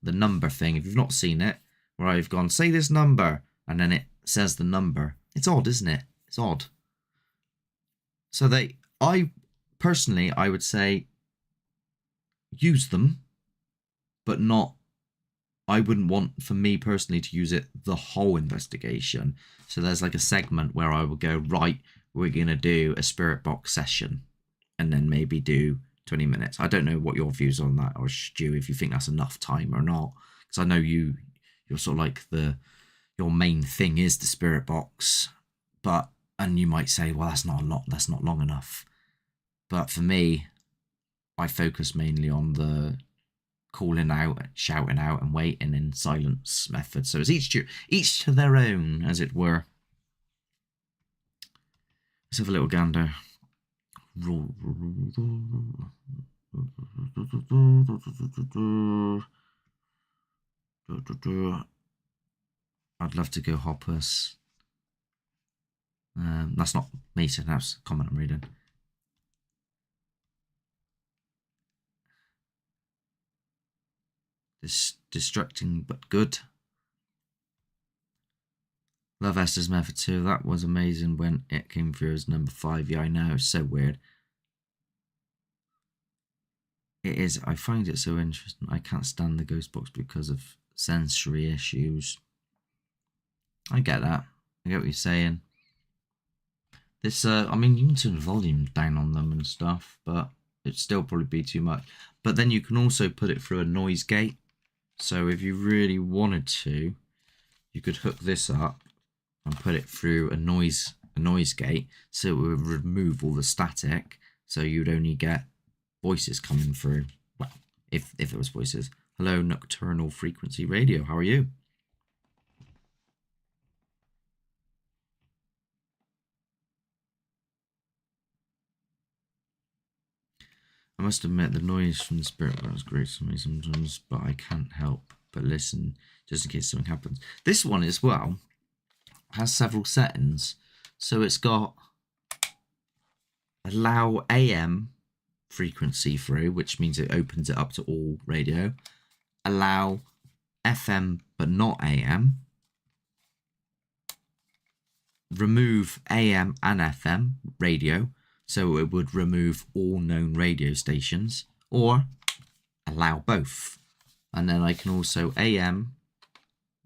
The number thing, if you've not seen it, where I've gone, say this number, and then it says the number. It's odd, isn't it? It's odd. So I personally, I would say, use them, but not, I wouldn't want, for me personally, to use it the whole investigation. So there's like a segment where I will go, right, we're going to do a spirit box session, and then maybe do 20 minutes. I don't know what your views on that, or Stu, if you think that's enough time or not, because I know you're sort of like your main thing is the spirit box, and you might say, well, that's not long enough. But for me, I focus mainly on the calling out, shouting out, and waiting in silence method. So it's each to their own, as it were. Let's have a little gander. I'd love to go hoppers. That's not me saying, that's a comment I'm reading. Distracting but good. Love Esther's method too. That was amazing when it came through as number 5. Yeah, I know, it's so weird. It is. I find it so interesting. I can't stand the ghost box because of sensory issues. I get that. I get what you're saying. This, I mean, you can turn the volume down on them and stuff, but it'd still probably be too much. But then you can also put it through a noise gate. So if you really wanted to, you could hook this up and put it through a noise gate, so it would remove all the static, so you'd only get voices coming through. Well, if there was voices. Hello, Nocturnal Frequency Radio. How are you? must admit the noise from the spirit box is great to me sometimes, but I can't help but listen just in case something happens. This one as well has several settings. So it's got allow AM frequency through, which means it opens it up to all radio. Allow FM but not AM. Remove AM and FM radio, so it would remove all known radio stations, or allow both. And then I can also AM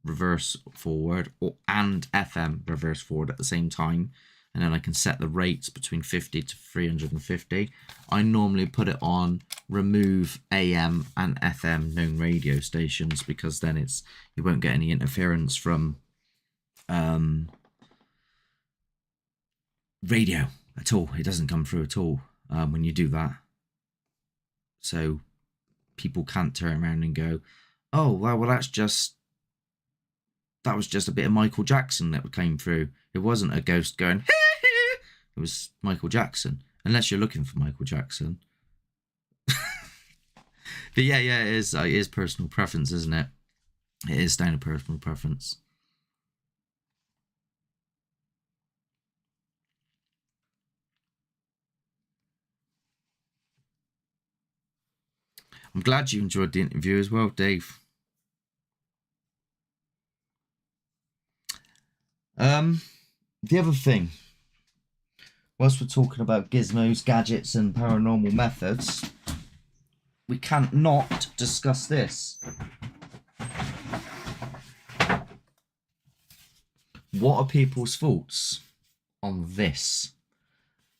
reverse forward and FM reverse forward at the same time. And then I can set the rates between 50 to 350. I normally put it on remove AM and FM known radio stations, because then you won't get any interference from radio at all. It doesn't come through at all when you do that. So people can't turn around and go, oh, well that was just a bit of Michael Jackson that came through. It wasn't a ghost going, it was Michael Jackson. Unless you're looking for Michael Jackson. But yeah, it is personal preference, isn't it? It is down to personal preference. I'm glad you enjoyed the interview as well, Dave. The other thing, whilst we're talking about gizmos, gadgets and paranormal methods, we can't not discuss this. What are people's thoughts on this?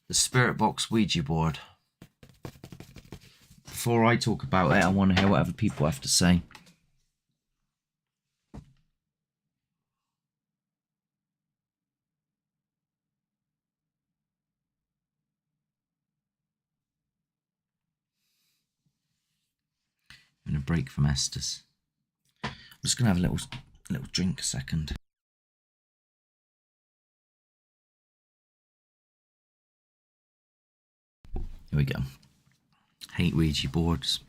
The Spirit Box Ouija board. Before I talk about it, I want to hear what other people have to say. I'm going to break from Estes. I'm just going to have a little drink a second. Here we go. Hate Ouija boards.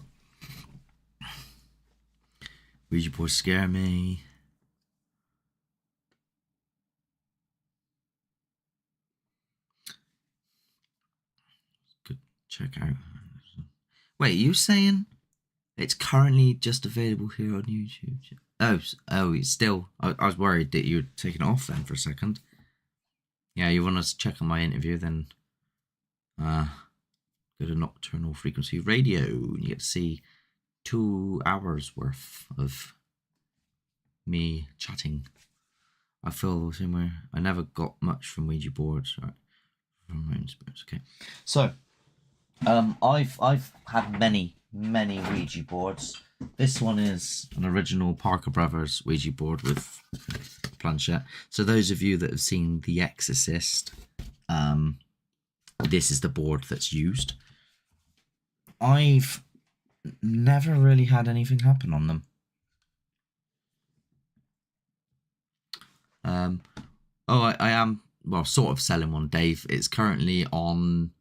Ouija boards scare me. Good, check out. Wait, are you saying it's currently just available here on YouTube? Oh, it's still. I was worried that you were taking it off then for a second. Yeah, you want us to check on my interview, then go to Nocturnal Frequency Radio, and you get to see 2 hours worth of me chatting. I feel the same way. I never got much from Ouija boards, right? From my own spirits. Okay, so I've had many Ouija boards. This one is an original Parker Brothers Ouija board with planchette. So those of you that have seen The Exorcist, this is the board that's used. I've never really had anything happen on them. I am, well, sort of selling one, Dave. It's currently on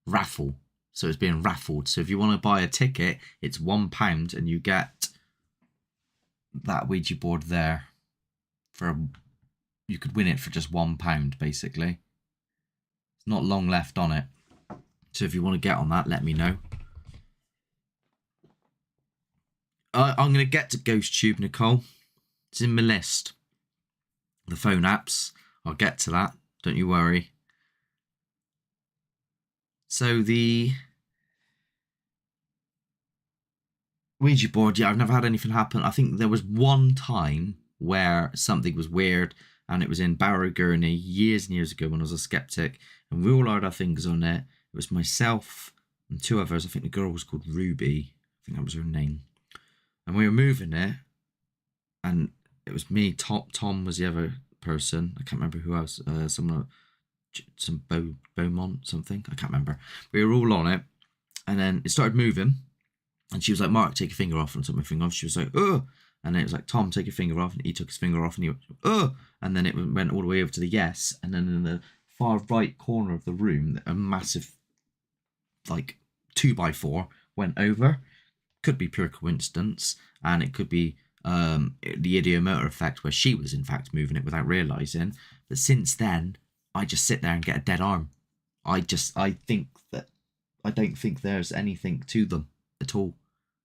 raffle. So it's being raffled. So if you want to buy a ticket, it's £1 and you get that Ouija board there you could win it for just £1, basically. It's not long left on it. So if you want to get on that, let me know. I'm going to get to GhostTube, Nicole. It's in my list. The phone apps. I'll get to that. Don't you worry. So the Ouija board, yeah, I've never had anything happen. I think there was one time where something was weird, and it was in Barrow, Gurney, years and years ago when I was a skeptic, and we all had our fingers on it. It was myself and 2 others. I think the girl was called Ruby. I think that was her name. And we were moving it, and it was me. Tom was the other person. I can't remember who else. Some Beaumont something. I can't remember. We were all on it, and then it started moving, and she was like, "Mark, take your finger off," and I took my finger off. She was like, "Oh," and then it was like, "Tom, take your finger off," and he took his finger off, and he went, "Oh," and then it went all the way over to the yes, and then in the far right corner of the room, a massive, like 2x4 went over. Could be pure coincidence, and it could be the idiomotor effect where she was in fact moving it without realizing. But since then, I just sit there and get a dead arm. I think that I don't think there's anything to them at all.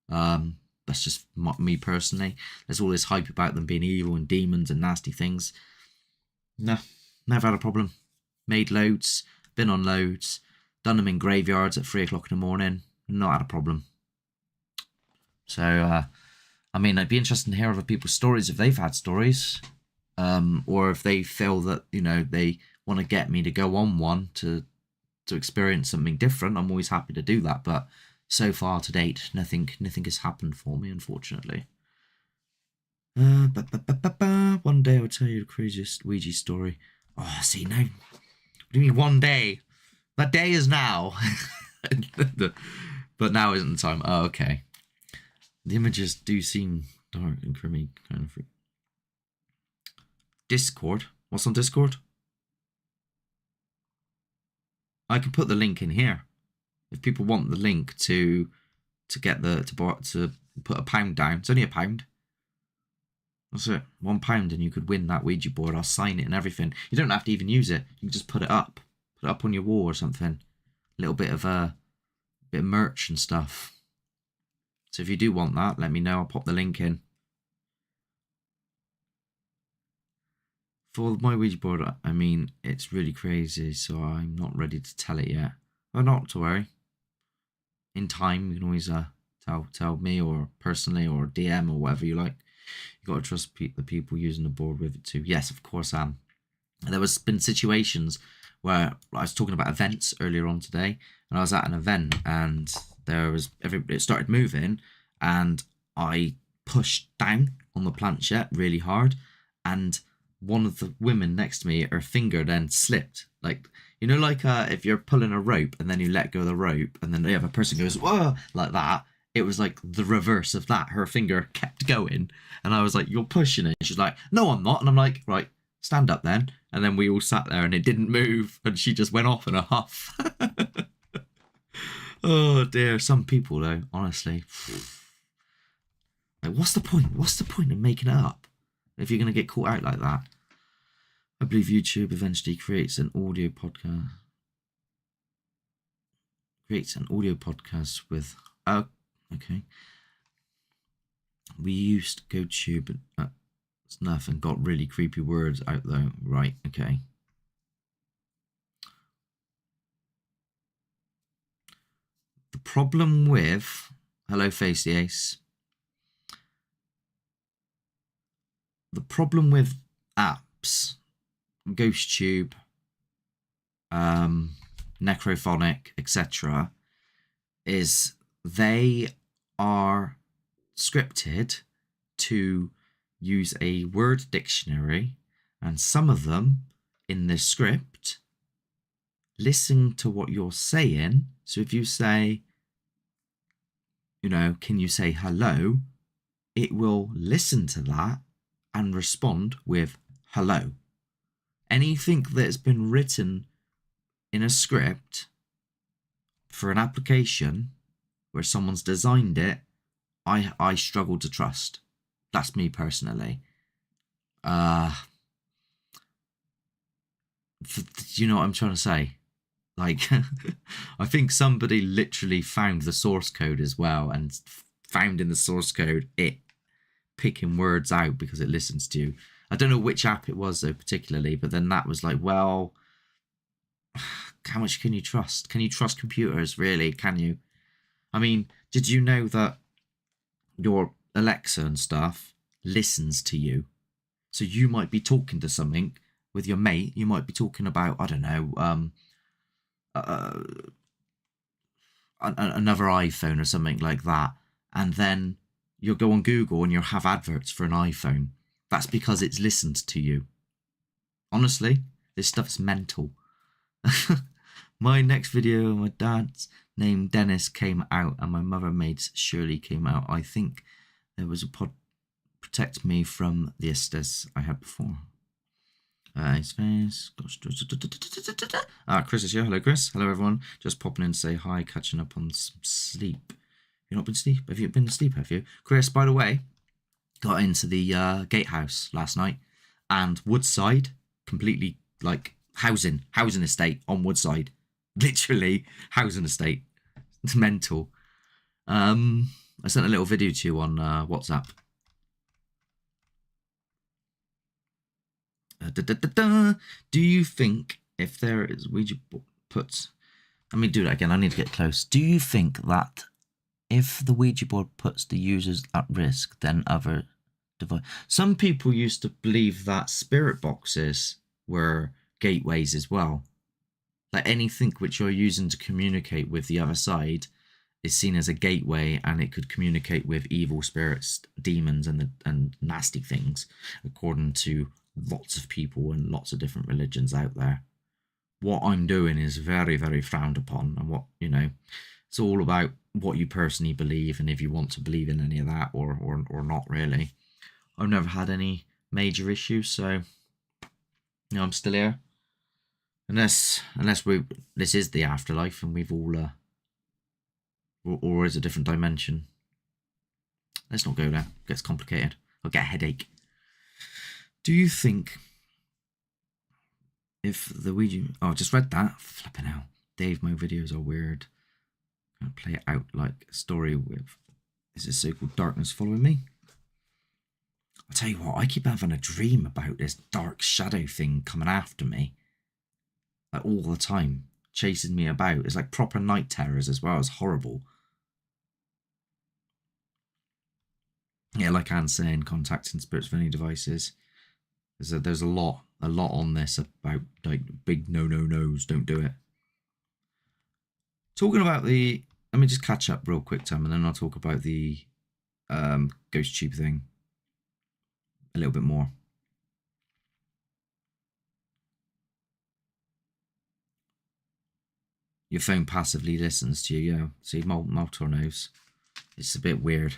That's just me personally. There's all this hype about them being evil and demons and nasty things. No, never had a problem. Made loads, been on loads, done them in graveyards at 3 o'clock in the morning. Not had a problem. So, I mean, it'd be interesting to hear other people's stories if they've had stories, or if they feel that, you know, they want to get me to go on one to experience something different. I'm always happy to do that, but so far to date, nothing has happened for me, unfortunately. One day I'll tell you the craziest Ouija story. Oh, see, no. What do you mean one day? That day is now. But now isn't the time. Oh, okay. The images do seem dark and creamy, kind of. Discord? What's on Discord? I can put the link in here. If people want the link to get to put £1 down, it's only £1. That's it, £1, and you could win that Ouija board. I'll sign it and everything. You don't have to even use it. You can just put it up on your wall or something. A little bit of merch and stuff. So if you do want that, let me know. I'll pop the link in. For my Ouija board, I mean, it's really crazy, so I'm not ready to tell it yet. But not to worry. In time, you can always tell me, or personally, or DM, or whatever you like. You got to trust the people using the board with it too. Yes, of course, there was been situations where I was talking about events earlier on today, and I was at an event, and it started moving, and I pushed down on the planchette really hard, and one of the women next to me, her finger then slipped. Like, you know, like if you're pulling a rope and then you let go of the rope and then the other person goes, whoa, like that. It was like the reverse of that. Her finger kept going, and I was like, you're pushing it. She's like, no, I'm not. And I'm like, right, stand up then. And then we all sat there and it didn't move, and she just went off in a huff. Oh dear, some people though, honestly. Like, what's the point? What's the point in making it up if you're going to get caught out like that? I believe YouTube eventually creates an audio podcast. With... Oh, okay. We used GoTube at Snuff and got really creepy words out though. Right, okay. The problem with... Hello, Face the Ace. The problem with apps, GhostTube, Necrophonic, etc., is they are scripted to use a word dictionary, and some of them in this script listen to what you're saying. So if you say, you know, can you say hello, it will listen to that and respond with hello. Anything that's been written in a script for an application where someone's designed it, I struggle to trust. That's me personally. You know what I'm trying to say? Like, I think somebody literally found the source code as well, and found in the source code it picking words out because it listens to you. I don't know which app it was though particularly, but then that was like, well, how much can you trust? Can you trust computers, really? Can you? I mean, did you know that your Alexa and stuff listens to you? So you might be talking to something with your mate, you might be talking about, I don't know, another iPhone or something like that, and then you'll go on Google and you'll have adverts for an iPhone. That's because it's listened to you. Honestly, this stuff's mental. My next video, my dad's name Dennis came out, and my mother maid Shirley came out. I think there was a pod protect me from the istas I had before. His face. Chris is here. Hello, Chris. Hello, everyone. Just popping in to say hi, catching up on some sleep. You've not been asleep? Have you been asleep, have you? Chris, by the way, got into the gatehouse last night, and Woodside, completely like housing estate on Woodside. Literally housing estate. It's mental. I sent a little video to you on WhatsApp. Do you think if there is Ouija puts... Let me do that again. I need to get close. Do you think that if the Ouija board puts the users at risk, then other devices... Some people used to believe that spirit boxes were gateways as well. Like anything which you're using to communicate with the other side is seen as a gateway, and it could communicate with evil spirits, demons, and nasty things, according to lots of people and lots of different religions out there. What I'm doing is very, very frowned upon, and what, you know, it's all about what you personally believe, and if you want to believe in any of that or not really. I've never had any major issues, so, you know, I'm still here. Unless this is the afterlife and we've all or is a different dimension. Let's not go there. It gets complicated. I'll get a headache. Do you think if the Ouija... Oh, I just read that. Flipping out. Dave, my videos are weird. I'm gonna play it out like a story with... Is this so-called darkness following me? I'll tell you what, I keep having a dream about this dark shadow thing coming after me. Like all the time. Chasing me about. It's like proper night terrors as well. It's horrible. Yeah, like Anne's saying, contacting spirits with any devices. There's a lot on this about like big no-no-nos. Don't do it. Talking about the... Let me just catch up real quick, Tom, and then I'll talk about the ghost tube thing a little bit more. Your phone passively listens to you, yeah. See, Maltor knows. It's a bit weird.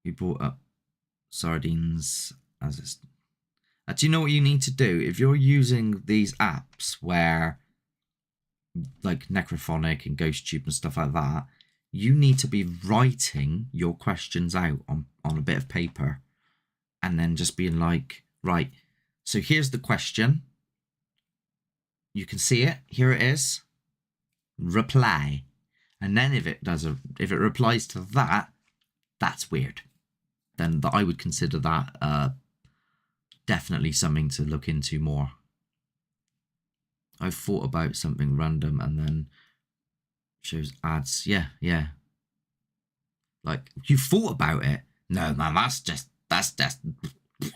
You brought up sardines as it's... Do you know what you need to do? If you're using these apps where, like Necrophonic and GhostTube and stuff like that, you need to be writing your questions out on a bit of paper, and then just being like, right, so here's the question. You can see it. Here it is. Reply. And then if it replies to that, that's weird. Then I would consider that definitely something to look into more. I've thought about something random and then shows ads. Yeah. Like, you thought about it? No, man, that's just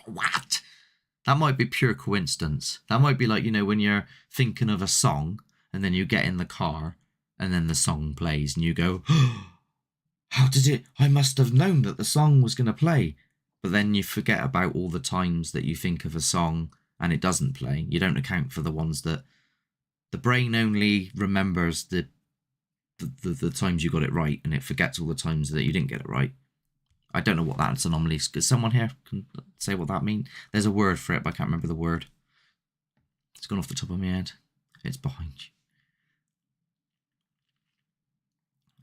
what? That might be pure coincidence. That might be like, you know, when you're thinking of a song and then you get in the car and then the song plays and you go, oh, how did it? I must have known that the song was going to play. But then you forget about all the times that you think of a song and it doesn't play. You don't account for the ones that the brain only remembers the times you got it right, and it forgets all the times that you didn't get it right. I don't know what that anomaly is. Does someone here can say what that means? There's a word for it, but I can't remember the word. It's gone off the top of my head. It's behind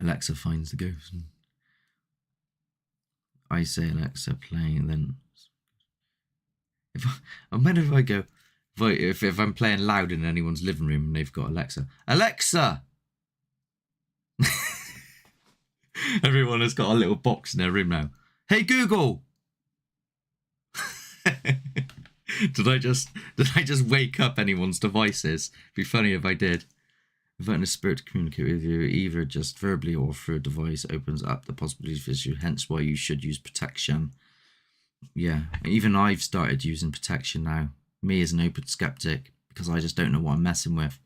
you. Alexa finds the ghost. I say Alexa play, and then I wonder if I go, if I'm playing loud in anyone's living room and they've got Alexa. Everyone has got a little box in their room now. Hey Google. Did I just wake up anyone's devices? It'd be funny if I did. Inviting a spirit to communicate with you, either just verbally or through a device, opens up the possibilities for you, hence why you should use protection. Yeah, even I've started using protection now. Me as an open skeptic, because I just don't know what I'm messing with.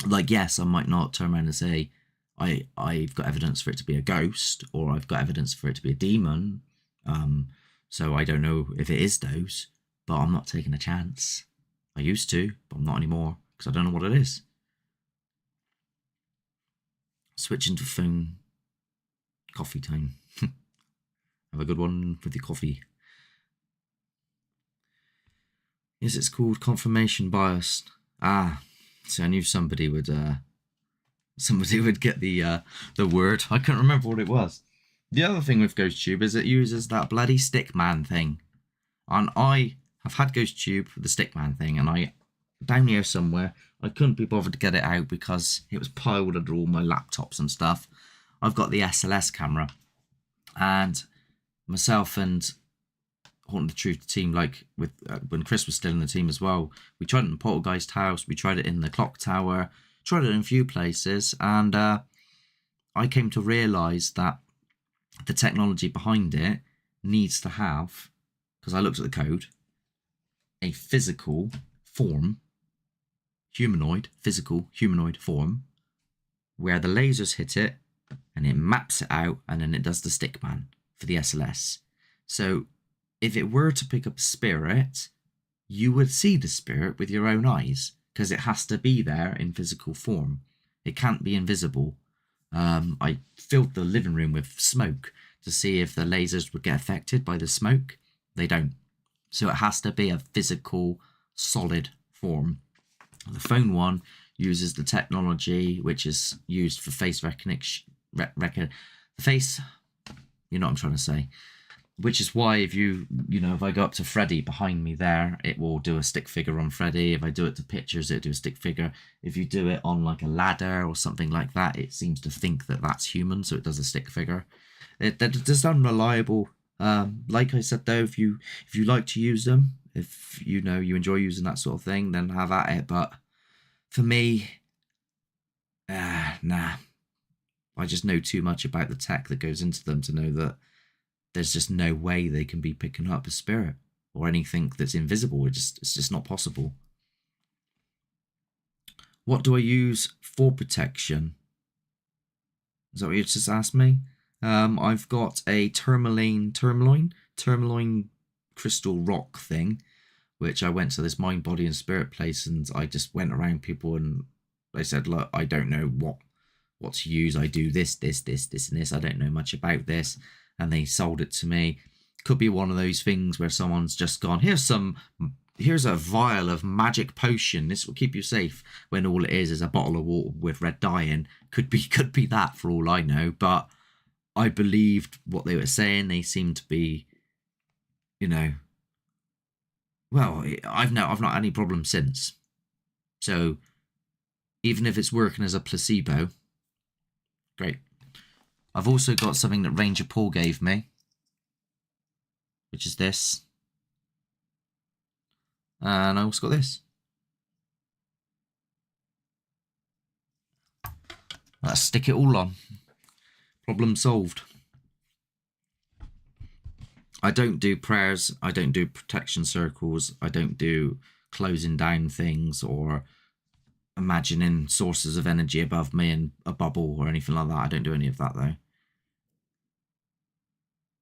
Like, yes, I might not turn around and say, I've got evidence for it to be a ghost, or I've got evidence for it to be a demon. So I don't know if it is those, but I'm not taking a chance. I used to, but I'm not anymore, because I don't know what it is. Switching to phone. Coffee time. Have a good one with your coffee. Yes, it's called confirmation bias. Ah, so I knew somebody would somebody would get the word. I couldn't remember what it was. The other thing with GhostTube is it uses that bloody stickman thing. And I have had GhostTube for the stickman thing, and I, down here somewhere, I couldn't be bothered to get it out because it was piled under all my laptops and stuff. I've got the SLS camera, and myself and Haunting the Truth team, like with when Chris was still in the team as well, we tried it in the Poltergeist house, we tried it in the clock tower, tried it in a few places, and I came to realise that the technology behind it needs to have, because I looked at the code, a physical form, physical humanoid form, where the lasers hit it and it maps it out, and then it does the stickman for the SLS. So if it were to pick up a spirit, you would see the spirit with your own eyes, because it has to be there in physical form. It can't be invisible. I filled the living room with smoke to see if the lasers would get affected by the smoke. They don't. So it has to be a physical, solid form. The phone one uses the technology which is used for face recognition. The face, you know what I'm trying to say. Which is why if if I go up to Freddy behind me there, it will do a stick figure on Freddy. If I do it to pictures, it'll do a stick figure. If you do it on like a ladder or something like that, it seems to think that that's human, so it does a stick figure. It's unreliable. Like I said though, if you like to use them, if you enjoy using that sort of thing, then have at it. But for me, nah. I just know too much about the tech that goes into them to know that there's just no way they can be picking up a spirit or anything that's invisible. It's just not possible. What do I use for protection? Is that what you just asked me? I've got a tourmaline crystal rock thing, which I went to this mind, body, and spirit place, and I just went around people and they said, look, I don't know what to use. I do this, and this. I don't know much about this. And they sold it to me. Could be one of those things where someone's just gone, here's a vial of magic potion, this will keep you safe, when all it is a bottle of water with red dye in. Could be that for all I know. But I believed what they were saying. They seemed to be, well, I've not had any problems since. So even if it's working as a placebo, great. I've also got something that Ranger Paul gave me, which is this. And I also got this. Let's stick it all on. Problem solved. I don't do prayers. I don't do protection circles. I don't do closing down things or imagining sources of energy above me and a bubble or anything like that. I don't do any of that though.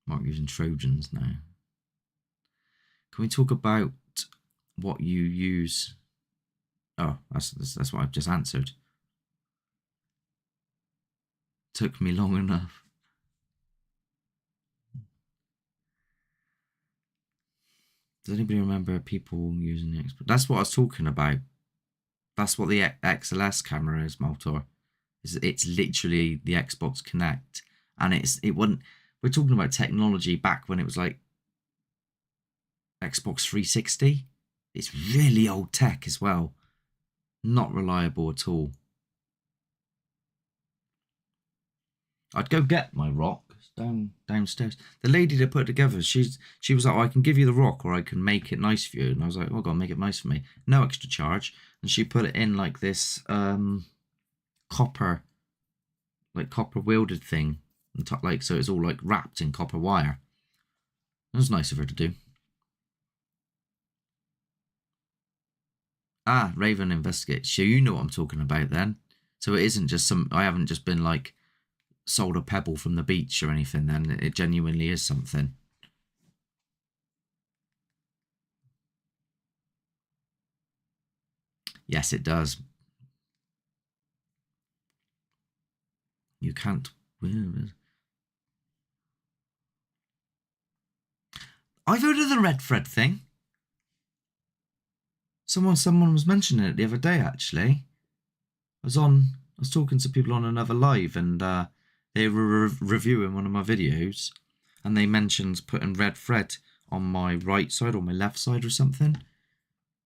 I'm not using Trojans now. Can we talk about what you use? Oh, that's what I've just answered. Took me long enough. Does anybody remember people using the Xbox? That's what I was talking about. That's what the XLS camera is, Maltor. It's literally the Xbox Connect, and it wasn't. We're talking about technology back when it was like Xbox 360. It's really old tech as well. Not reliable at all. I'd go get my rock downstairs. The lady that put it together, she was like, oh, I can give you the rock or I can make it nice for you. And I was like, oh God, make it nice for me. No extra charge. And she put it in like this copper wielded thing. And so it's all like wrapped in copper wire. It was nice of her to do. Ah, Raven Investigate. So you know what I'm talking about then. So it isn't just I haven't just been like sold a pebble from the beach or anything then. It genuinely is something. Yes, it does. You can't. I've heard of the red thread thing. Someone was mentioning it the other day, actually. I was talking to people on another live, and they were reviewing one of my videos, and they mentioned putting red thread on my right side or my left side or something.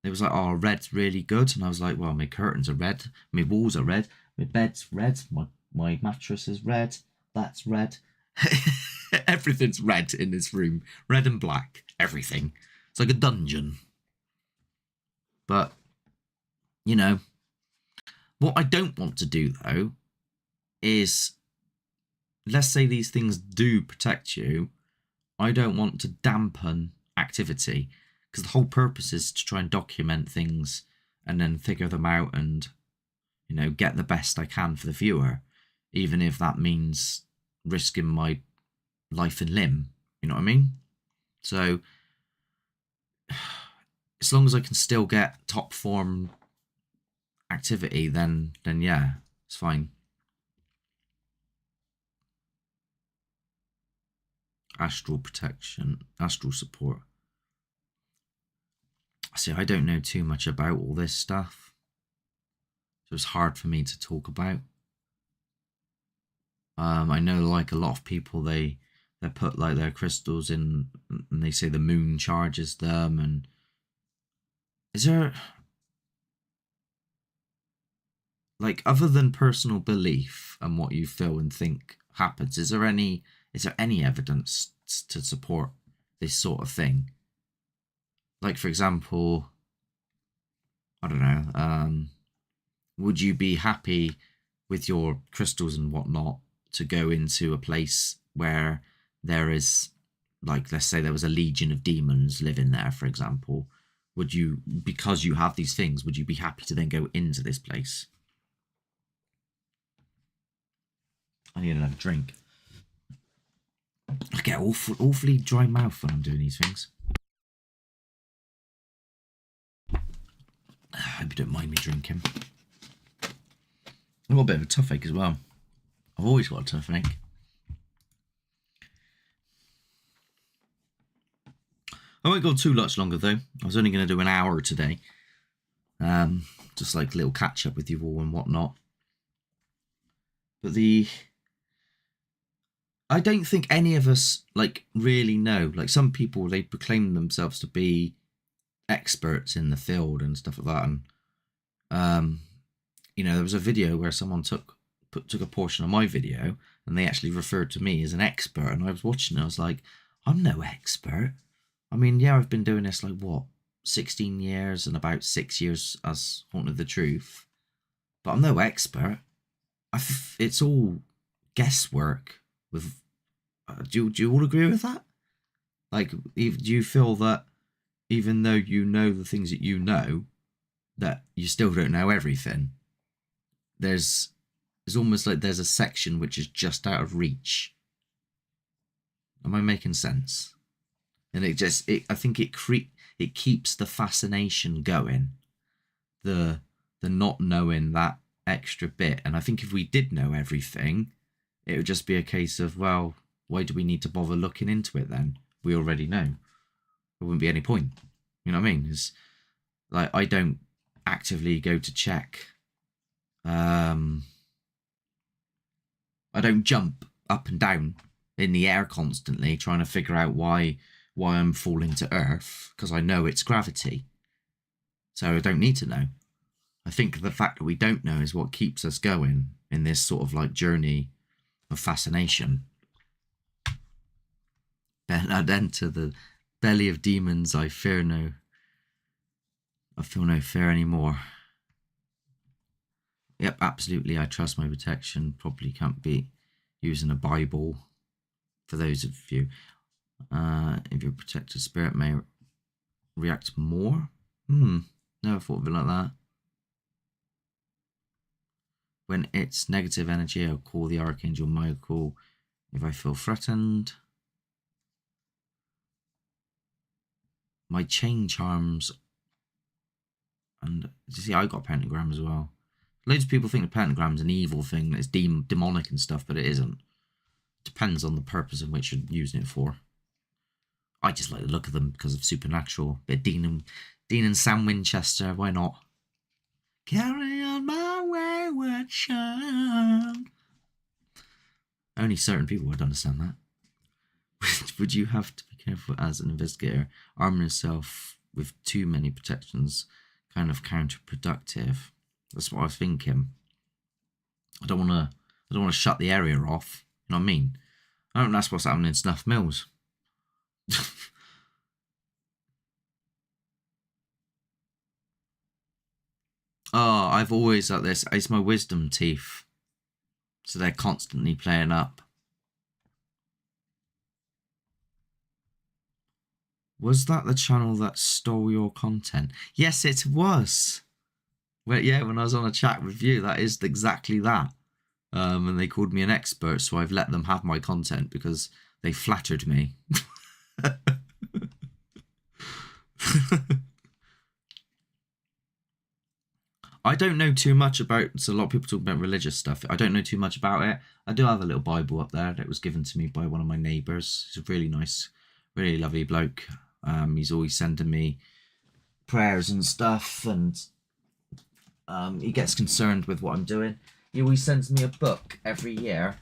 It was like, oh, red's really good. And I was like, well, my curtains are red, my walls are red, my bed's red, my mattress is red, that's red. Everything's red in this room. Red and black. Everything. It's like a dungeon. But, you know, what I don't want to do, though, is, let's say these things do protect you, I don't want to dampen activity, because the whole purpose is to try and document things and then figure them out and, you know, get the best I can for the viewer, even if that means risking my life and limb. You know what I mean? So, as long as I can still get top form activity, then yeah, it's fine. Astral protection, astral support. See, I don't know too much about all this stuff, so it's hard for me to talk about. I know, like, a lot of people, they put like their crystals in, and they say the moon charges them. And is there, like, other than personal belief and what you feel and think happens, is there any evidence to support this sort of thing? Like, for example, I don't know, would you be happy with your crystals and whatnot to go into a place where there is, like, let's say there was a legion of demons living there, for example? Would you, because you have these things, would you be happy to then go into this place? I need another drink. I get awfully dry mouth when I'm doing these things. I hope you don't mind me drinking. I've got a bit of a toothache as well. I've always got a toothache. I won't go too much longer, though. I was only going to do an hour today. Just like a little catch up with you all and whatnot. But I don't think any of us, like, really know. Like, some people, they proclaim themselves to be experts in the field and stuff like that. And you know, there was a video where someone took a portion of my video, and they actually referred to me as an expert. And I was watching it, I was like, I'm no expert. I mean, yeah, I've been doing this, like, what, 16 years and about 6 years as Haunted the Truth, but I'm no expert. It's all guesswork. With do you all agree with that? Like, do you feel that even though you know the things that you know, that you still don't know everything? It's almost like there's a section which is just out of reach. Am I making sense? And I think it keeps the fascination going, the not knowing that extra bit. And I think if we did know everything, it would just be a case of, well, why do we need to bother looking into it then? We already know. There wouldn't be any point. You know what I mean? It's like, I don't actively go to check. I don't jump up and down in the air constantly trying to figure out why I'm falling to Earth, because I know it's gravity. So I don't need to know. I think the fact that we don't know is what keeps us going in this sort of, like, journey of fascination. Then I'd enter the belly of demons. I feel no fear anymore. Yep, absolutely. I trust my protection. Probably can't be using a Bible. For those of you, if your protected spirit may react more. Never thought of it like that. When it's negative energy, I'll call the Archangel Michael if I feel threatened. My chain charms, and you see, I got pentagram as well. Loads of people think the pentagram's an evil thing, that it's demonic and stuff, but it isn't. Depends on the purpose in which you're using it for. I just like the look of them because of supernatural. Bit Dean and Sam Winchester, why not? Carry on my way. wayward child. Only certain people would understand that. Would you have to be careful as an investigator? Arming yourself with too many protections, kind of counterproductive. That's what I was thinking. I don't want to shut the area off. You know what I mean? I don't know that's what's happening in Snuff Mills. Oh, I've always like this. It's my wisdom teeth. So they're constantly playing up. Was that the channel that stole your content? Yes, it was. Well, yeah, when I was on a chat with you, that is exactly that. And they called me an expert, so I've let them have my content because they flattered me. I don't know too much about, so a lot of people talk about religious stuff. I don't know too much about it. I do have a little Bible up there that was given to me by one of my neighbours. He's a really nice, really lovely bloke. He's always sending me prayers and stuff, and he gets concerned with what I'm doing. He always sends me a book every year.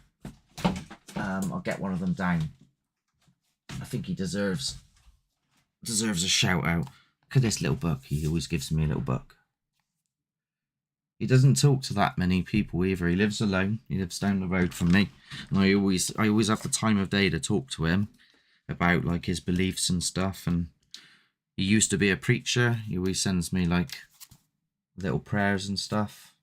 I'll get one of them down. I think he deserves a shout out. Look at this little book. He always gives me a little book. He doesn't talk to that many people either. He lives alone. He lives down the road from me, and I always have the time of day to talk to him about like his beliefs and stuff. And he used to be a preacher. He always sends me like little prayers and stuff.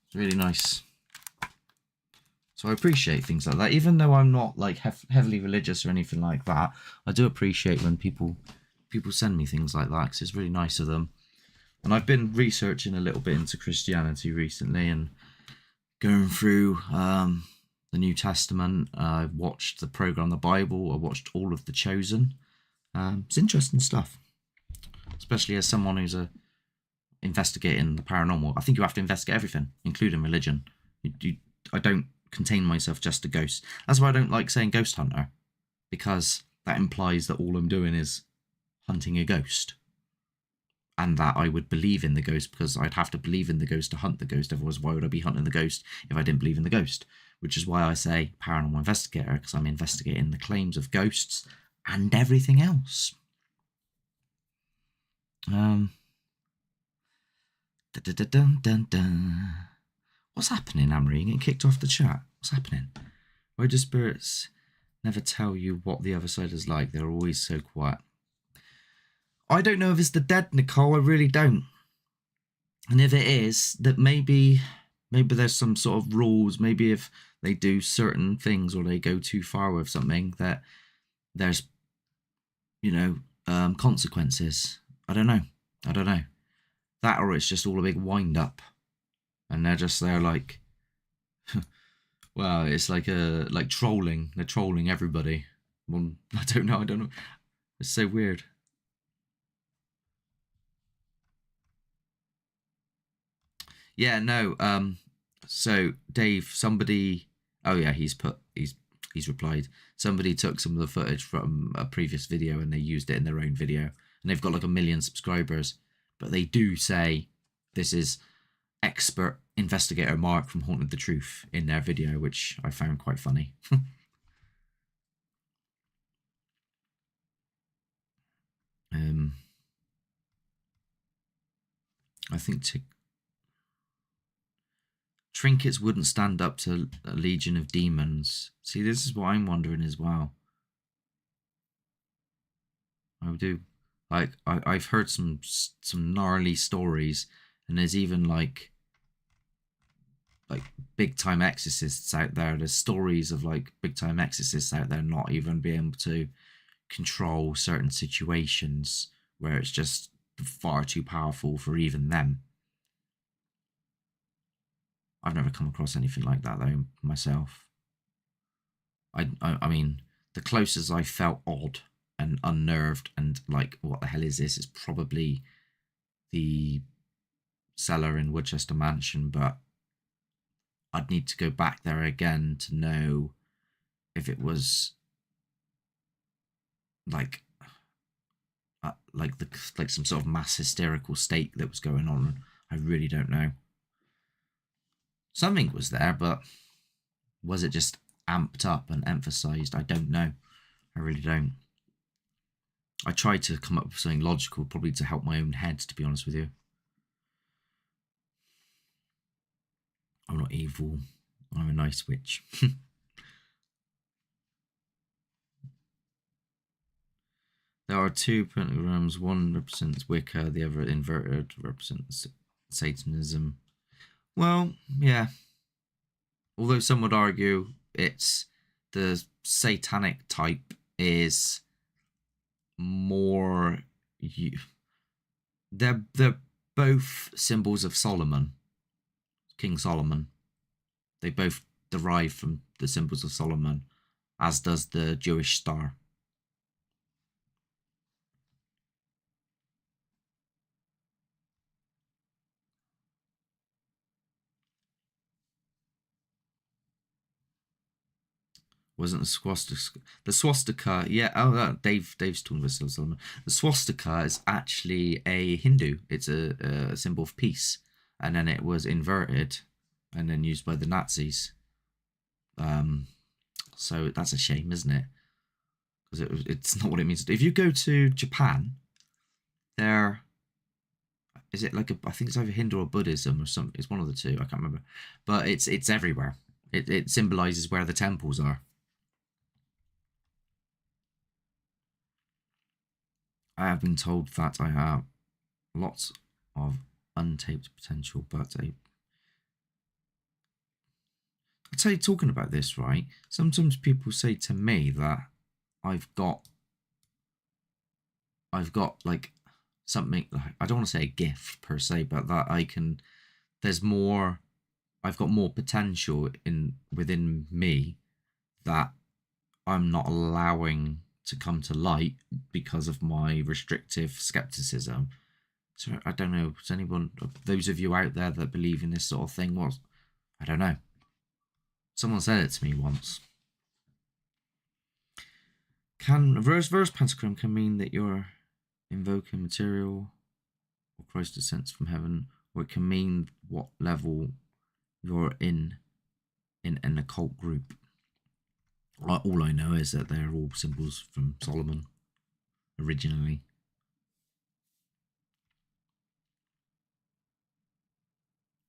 It's really nice. So I appreciate things like that, even though I'm not like heavily religious or anything like that. I do appreciate when people send me things like that, because it's really nice of them. And I've been researching a little bit into Christianity recently and going through the New Testament. I watched the program The Bible. I watched all of The Chosen. It's interesting stuff, especially as someone who's investigating the paranormal. I think you have to investigate everything, including religion. I don't contain myself just to ghosts. That's why I don't like saying ghost hunter, because that implies that all I'm doing is hunting a ghost, and that I would believe in the ghost, because I'd have to believe in the ghost to hunt the ghost. Otherwise, why would I be hunting the ghost if I didn't believe in the ghost? Which is why I say paranormal investigator, because I'm investigating the claims of ghosts and everything else. What's happening, Amory? You getting kicked off the chat? What's happening? Why do spirits never tell you what the other side is like? They're always so quiet. I don't know if it's the dead, Nicole. I really don't. And if it is, that maybe there's some sort of rules. Maybe if they do certain things or they go too far with something, that there's, consequences. I don't know. That, or it's just all a big wind up, and they're just there like, well, it's like trolling. They're trolling everybody. Well, I don't know. It's so weird. Yeah, no. So Dave, somebody. Oh yeah, he's replied. Somebody took some of the footage from a previous video and they used it in their own video, and they've got like 1 million subscribers. But they do say this is expert investigator Mark from Haunted the Truth in their video, which I found quite funny. I think trinkets wouldn't stand up to a legion of demons. See, this is what I'm wondering as well. I do. Like, I've heard some gnarly stories, and there's even like big time exorcists out there. There's stories of like big time exorcists out there not even being able to control certain situations where it's just far too powerful for even them. I've never come across anything like that though myself. I mean, the closest I felt odd and unnerved and like, what the hell is this? It's probably the cellar in Woodchester Mansion, but I'd need to go back there again to know if it was like like some sort of mass hysterical state that was going on. I really don't know. Something was there, but was it just amped up and emphasized? I don't know. I really don't. I tried to come up with something logical, probably to help my own head, to be honest with you. I'm not evil. I'm a nice witch. There are two pentagrams. One represents Wicca, the other inverted represents Satanism. Well, yeah. Although some would argue it's the satanic type is more. They're both symbols of Solomon, King Solomon. They both derive from the symbols of Solomon, as does the Jewish star. Wasn't the swastika? The swastika, yeah. Oh, Dave's talking about Solomon. The swastika is actually a Hindu. It's a symbol of peace, and then it was inverted, and then used by the Nazis. So that's a shame, isn't it? Because it's not what it means. If you go to Japan, there is it like I think it's either Hindu or Buddhism or something. It's one of the two. I can't remember, but it's everywhere. It symbolizes where the temples are. I have been told that I have lots of untapped potential, but I tell you, talking about this, right? Sometimes people say to me that I've got like something. I don't want to say a gift per se, but that I can. There's more. I've got more potential within me that I'm not allowing to come to light because of my restrictive skepticism. So I don't know. Does anyone, those of you out there that believe in this sort of thing, was I don't know. Someone said it to me once. Can reverse pentagram can mean that you're invoking material or Christ descends from heaven, or it can mean what level you're in an occult group. All I know is that they're all symbols from Solomon originally.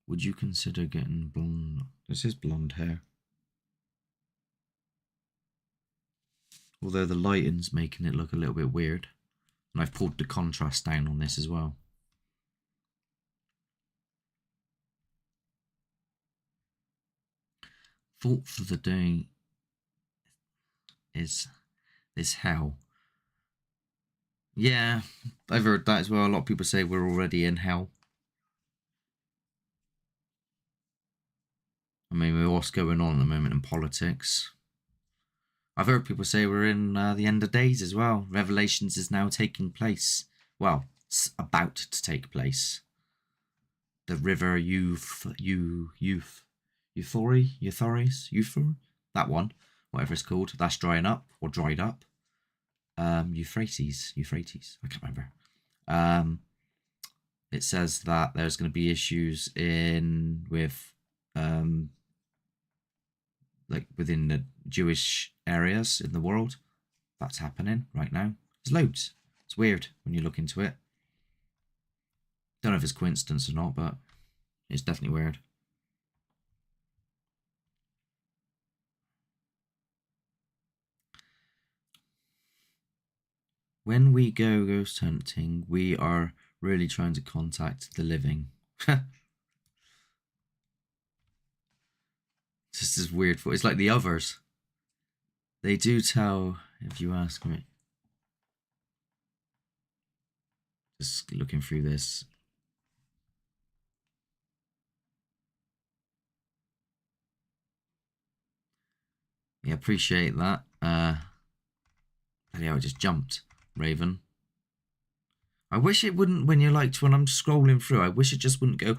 Would you consider getting blonde? This is blonde hair. Although the lighting's making it look a little bit weird. And I've pulled the contrast down on this as well. Thought for the day is this hell. Yeah, I've heard that as well. A lot of people say we're already in hell. I mean, with what's going on at the moment in politics. I've heard people say we're in the end of days as well. Revelations is now taking place. Well, it's about to take place. The river Euphor, that one, whatever it's called, that's drying up or dried up. Euphrates, I can't remember. It says that there's going to be issues with like within the Jewish areas in the world. That's happening right now. There's loads. It's weird when you look into it. Don't know if it's coincidence or not, but it's definitely weird. When we go ghost hunting, we are really trying to contact the living. This is weird. It's like the others. They do tell, if you ask me. Just looking through this. Yeah, appreciate that. Yeah, I just jumped, Raven. I wish it wouldn't, when I'm scrolling through, I wish it just wouldn't go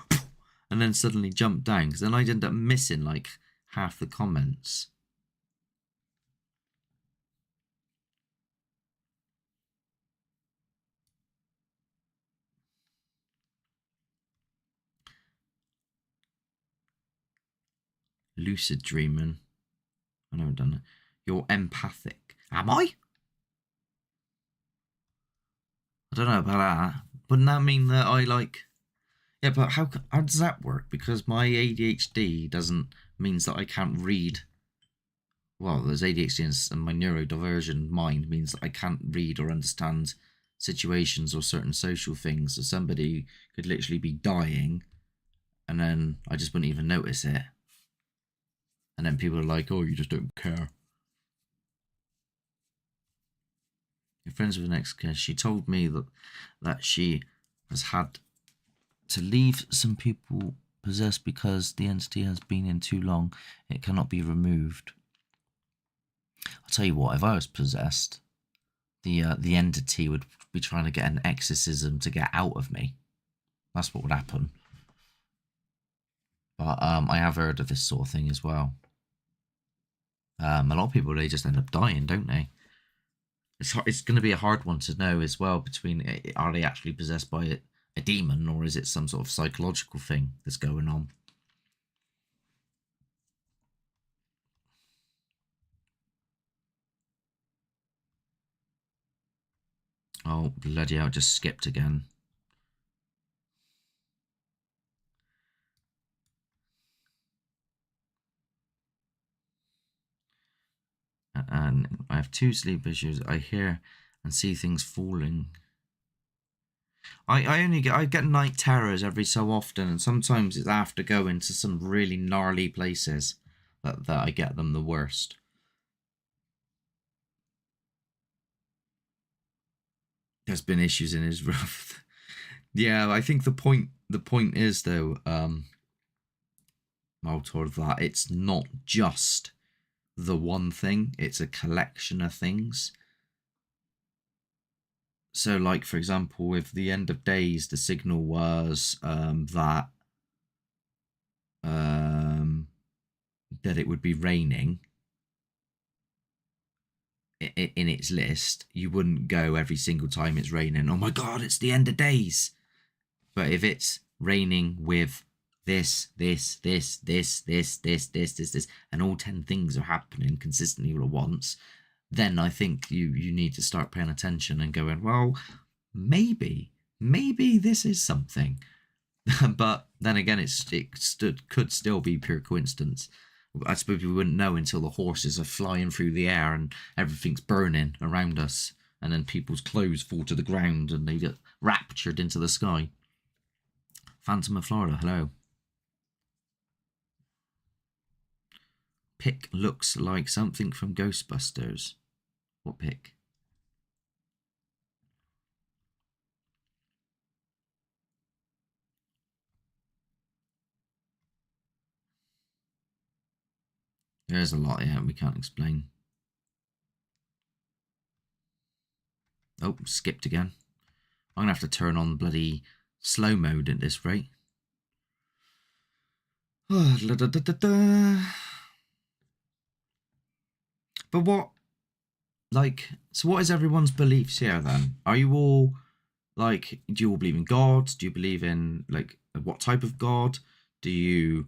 and then suddenly jump down, because then I'd end up missing like half the comments. Lucid dreaming. I've never done it. You're empathic. Am I? I don't know about that. Wouldn't that mean that I like... Yeah, but how does that work? Because my ADHD means that I can't read. Well, there's ADHD and my neurodivergent mind means that I can't read or understand situations or certain social things. So somebody could literally be dying and then I just wouldn't even notice it. And then people are like, oh, you just don't care. You're friends with an ex-case. She told me that she has had to leave some people possessed because the entity has been in too long. It cannot be removed. I'll tell you what, if I was possessed, the entity would be trying to get an exorcism to get out of me. That's what would happen. But I have heard of this sort of thing as well. A lot of people, they just end up dying, don't they? It's going to be a hard one to know as well, between, are they actually possessed by a demon, or is it some sort of psychological thing that's going on? Oh, bloody hell, just skipped again. And I have 2 sleep issues. I hear and see things falling. I get night terrors every so often, and sometimes it's after going to some really gnarly places that I get them the worst. There's been issues in his roof. Yeah, I think the point is though, Maltor, that it's not just the one thing, it's a collection of things. So, like, for example, with the end of days, the signal was that it would be raining in its list. You wouldn't go every single time it's raining, oh my god, it's the end of days. But if it's raining with this, and all 10 things are happening consistently all at once, then I think you need to start paying attention and going, well, maybe this is something. But then again, could still be pure coincidence. I suppose we wouldn't know until the horses are flying through the air and everything's burning around us, and then people's clothes fall to the ground and they get raptured into the sky. Phantom of Florida, hello. Pick looks like something from Ghostbusters. What pick? There's a lot here we can't explain. Oh, skipped again. I'm going to have to turn on bloody slow mode at this rate. But what, like, so what is everyone's beliefs here then? Are you all, like, do you all believe in God? Do you believe in, like, what type of God? Do you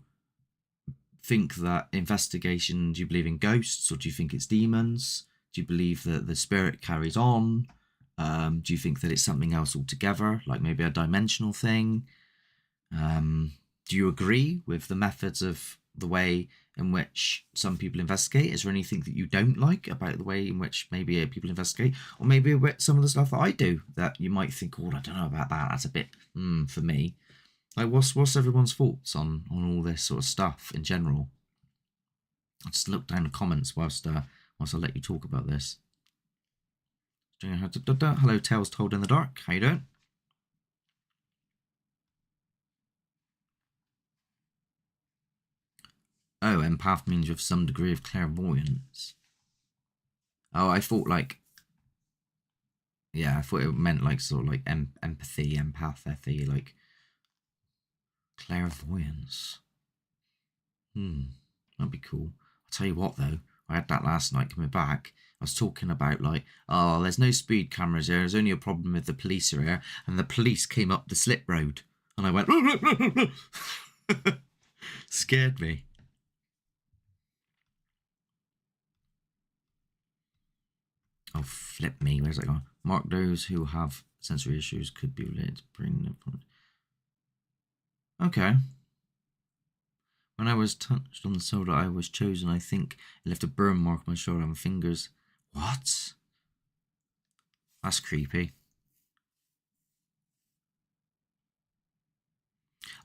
think that investigation, do you believe in ghosts, or do you think it's demons? Do you believe that the spirit carries on? Do you think that it's something else altogether, like maybe a dimensional thing? Do you agree with the methods of the way in which some people investigate? Is there anything that you don't like about the way in which maybe people investigate? Or maybe some of the stuff that I do that you might think, oh, I don't know about that, that's a bit for me. Like, what's everyone's thoughts on all this sort of stuff in general? I'll just look down the comments whilst I let you talk about this. Hello, Tales Told in the Dark. How you doing? Oh, empath means you have some degree of clairvoyance. Oh, I thought like... Yeah, I thought it meant like sort of like empathy, empathy, like... Clairvoyance. That'd be cool. I'll tell you what though, I had that last night coming back. I was talking about like, oh, there's no speed cameras here, there's only a problem with the police are here, and the police came up the slip road. And I went... Scared me. Oh, flip me. Where's that going? Mark those who have sensory issues could be related to brain. Okay. When I was touched on the shoulder, I was chosen. I think it left a burn mark on my shoulder and fingers. What? That's creepy.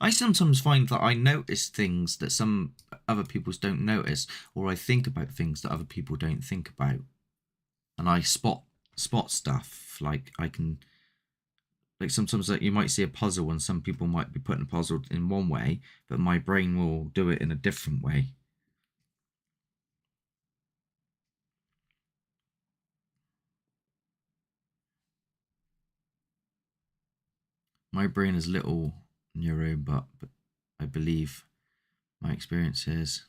I sometimes find that I notice things that some other people don't notice, or I think about things that other people don't think about, and I spot stuff. Like I can, like sometimes like you might see a puzzle, and some people might be putting a puzzle in one way, but my brain will do it in a different way. My brain is little neuro, but I believe my experience is.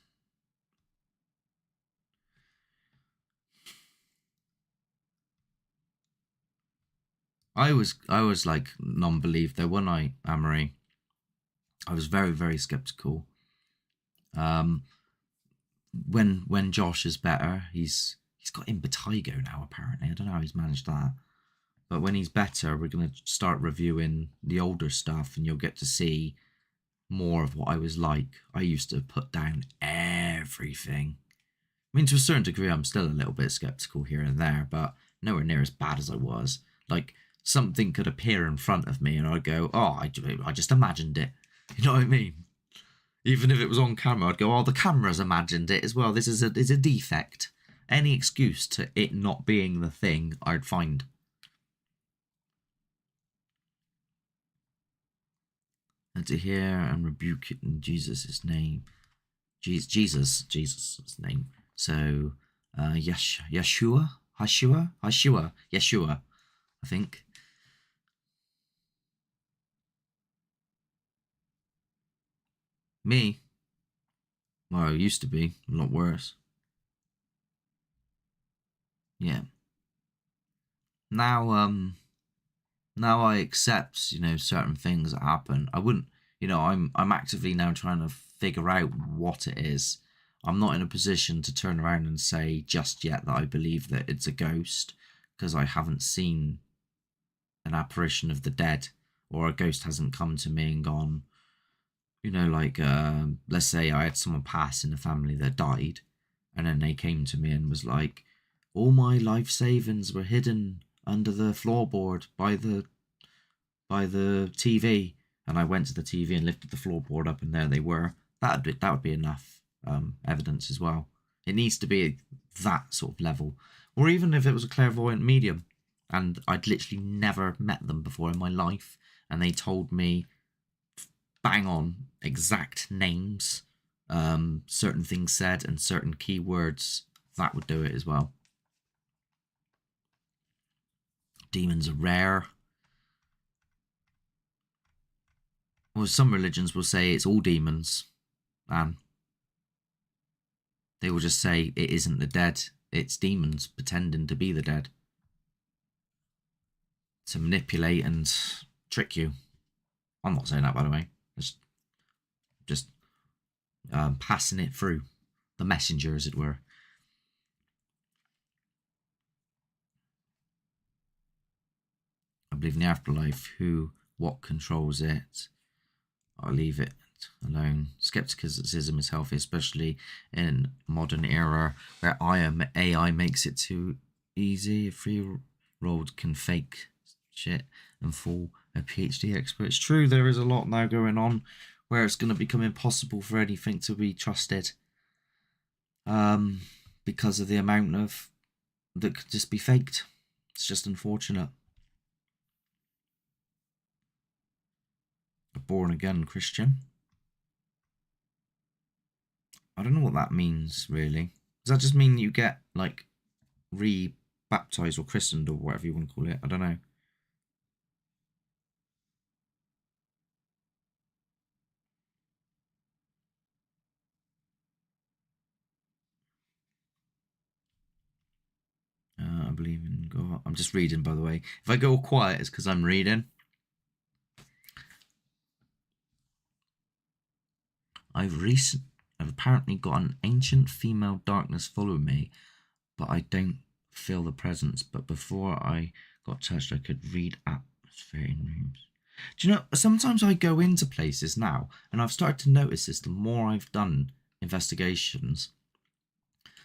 I was like non-belief though when I Amory. I was very very skeptical. Um, when Josh is better, he's got impetigo now apparently. I don't know how he's managed that. But when he's better, we're gonna start reviewing the older stuff, and you'll get to see more of what I was like. I used to put down everything. I mean, to a certain degree, I'm still a little bit skeptical here and there, but nowhere near as bad as I was. Like, something could appear in front of me, and I'd go, oh, I just imagined it. You know what I mean? Even if it was on camera, I'd go, oh, the camera's imagined it as well. This is a defect. Any excuse to it not being the thing, I'd find. And to hear and rebuke it in Jesus' name. Jesus' name. So, Yeshua, I think. Me, well, I used to be a lot worse. Yeah. Now, now I accept, certain things that happen. I wouldn't, I'm actively now trying to figure out what it is. I'm not in a position to turn around and say just yet that I believe that it's a ghost because I haven't seen an apparition of the dead, or a ghost hasn't come to me and gone, like let's say I had someone pass in the family that died, and then they came to me and was like, all my life savings were hidden under the floorboard by the TV, and I went to the TV and lifted the floorboard up, and there they were. That would be enough evidence as well. It needs to be that sort of level, or even if it was a clairvoyant medium, and I'd literally never met them before in my life, and they told me bang on exact names, certain things said, and certain keywords. That would do it as well. Demons are rare. Well, some religions will say it's all demons, and they will just say it isn't the dead, it's demons pretending to be the dead to manipulate and trick you. I'm not saying that, by the way. Just passing it through the messenger, as it were. I believe in the afterlife. What controls it? I'll leave it alone. Skepticism is healthy, especially in modern era where AI makes it too easy. A 3-year-old can fake shit and fool a PhD expert. It's true, there is a lot now going on where it's going to become impossible for anything to be trusted, because of the amount of that could just be faked. It's just unfortunate. A born again Christian. I don't know what that means really. Does that just mean you get like re-baptized or christened or whatever you want to call it? I don't know. I believe in God. I'm just reading, by the way. If I go quiet, it's because I'm reading. I've apparently got an ancient female darkness following me, but I don't feel the presence, but before I got touched, I could read atmosphere in rooms. Do you know, sometimes I go into places now, and I've started to notice this the more I've done investigations.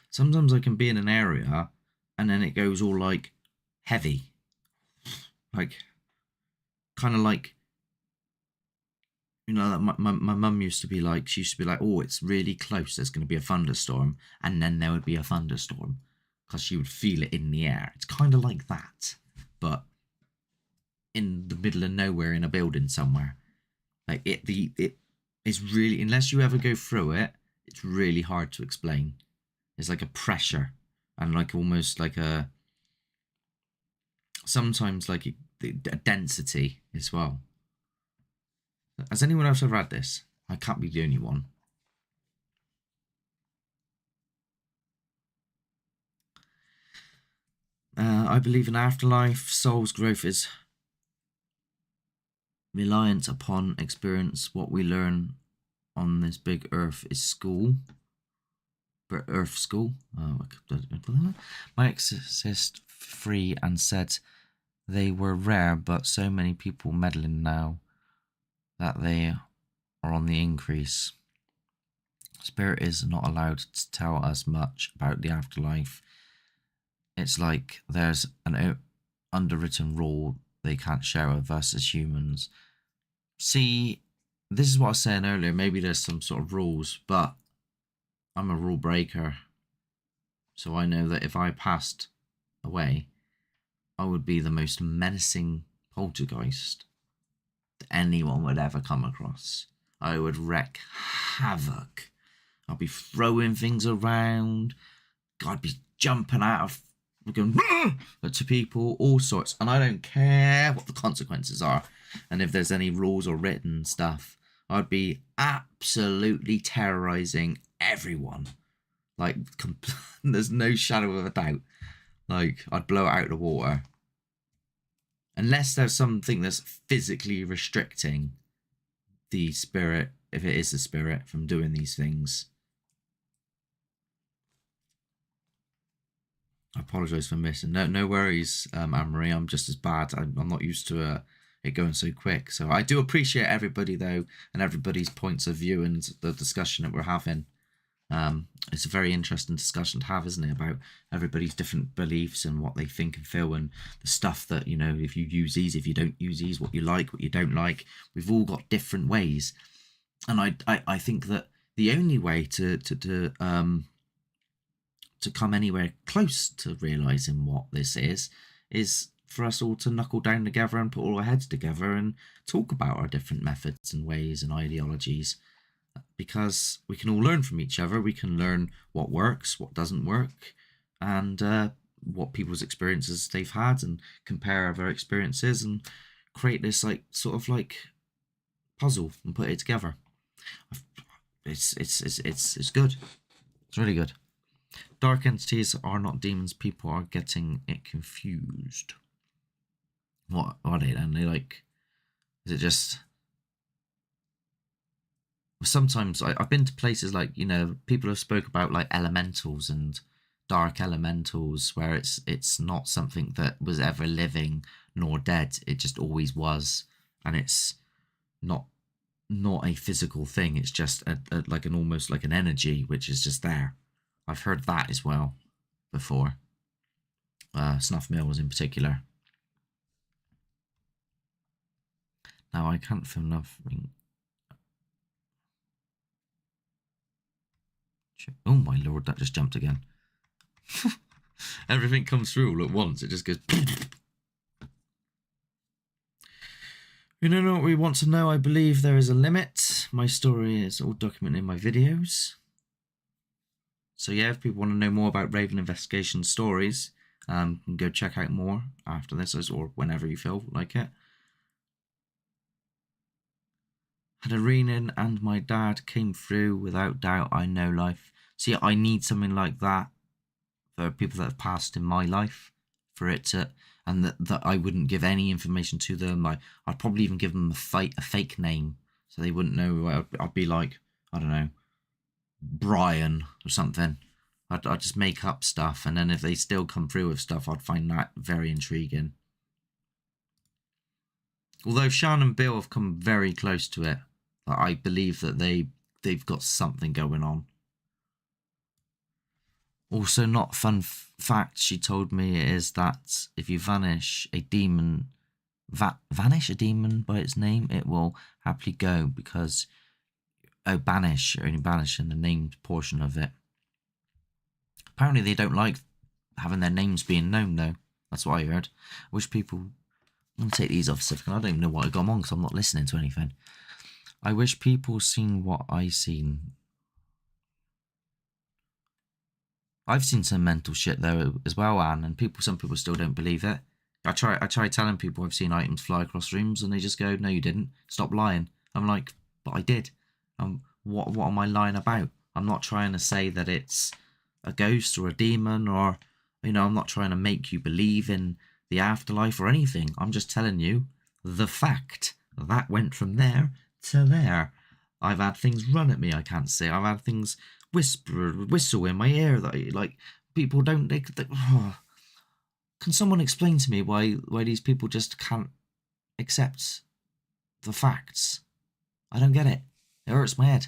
Sometimes I can be in an area, and then it goes all like heavy. Like, kind of like, you know, my mum used to be like, she used to be like, oh, it's really close, there's going to be a thunderstorm, and then there would be a thunderstorm, because she would feel it in the air. It's kind of like that, but in the middle of nowhere in a building somewhere. Like, it is really, unless you ever go through it, it's really hard to explain. It's like a pressure, and like almost like a, sometimes like a density as well. Has anyone else ever had this? I can't be the only one. I believe in afterlife. Soul's growth is reliant upon experience. What we learn on this big earth is school. Earth school. My exorcist free and said they were rare, but so many people meddling now that they are on the increase. Spirit is not allowed to tell us much about the afterlife. It's like there's an underwritten rule they can't share with us as humans. See, this is what I was saying earlier. Maybe there's some sort of rules, but I'm a rule breaker. So I know that if I passed away, I would be the most menacing poltergeist that anyone would ever come across. I would wreak havoc. I'd be throwing things around. I'd be jumping out of, going to people, all sorts. And I don't care what the consequences are. And if there's any rules or written stuff, I'd be absolutely terrorizing everyone. Like, there's no shadow of a doubt. Like, I'd blow it out of the water. Unless there's something that's physically restricting the spirit, if it is the spirit, from doing these things. I apologise for missing. No worries, Anne-Marie. I'm just as bad. I'm not used to it going so quick. So I do appreciate everybody, though, and everybody's points of view and the discussion that we're having. It's a very interesting discussion to have, isn't it, about everybody's different beliefs and what they think and feel, and the stuff that, you know, if you use these, if you don't use these, what you like, what you don't like. We've all got different ways, and I think that the only way to come anywhere close to realizing what this is for us all to knuckle down together and put all our heads together and talk about our different methods and ways and ideologies. Because we can all learn from each other. We can learn what works, what doesn't work, and what people's experiences they've had, and compare their experiences and create this like sort of like puzzle and put it together. It's good. It's really good. Dark entities are not demons. People are getting it confused. What are they then? They like, is it just? Sometimes I've been to places like, you know, people have spoke about like elementals and dark elementals, where it's not something that was ever living nor dead. It just always was, and it's not a physical thing. It's just like an almost like an energy which is just there. I've heard that as well before. Snuff mills in particular. Now I can't feel nothing. Oh my lord, that just jumped again. Everything comes through all at once. It just goes. You don't know what we want to know. I believe there is a limit. My story is all documented in my videos. So yeah, if people want to know more about Raven Investigation stories, you can go check out more after this, or whenever you feel like it. Had a reading and my dad came through. Without doubt, I know life. See, I need something like that for people that have passed in my life, for it to, and that I wouldn't give any information to them. I'd probably even give them a fake name, so they wouldn't know. I'd be like, I don't know, Brian or something. I'd just make up stuff, and then if they still come through with stuff, I'd find that very intriguing. Although Sean and Bill have come very close to it, I believe that they've got something going on. Also, not fun fact she told me is that if you vanish a demon, vanish a demon by its name, it will happily go because banish, only banishing the named portion of it. Apparently, they don't like having their names being known, though. That's what I heard. I wish people. I'm gonna take these off a second. I don't even know what I got on because I'm not listening to anything. I wish people seen what I seen. I've seen some mental shit there as well, Anne, and some people still don't believe it. I try telling people I've seen items fly across rooms, and they just go, "No, you didn't. Stop lying." I'm like, "But I did." What am I lying about? I'm not trying to say that it's a ghost or a demon, or I'm not trying to make you believe in the afterlife or anything. I'm just telling you the fact that went from there to there. I've had things run at me I can't see. I've had things whistle in my ear that like people don't. Can someone explain to me why these people just can't accept the facts? I don't get it. It hurts my head.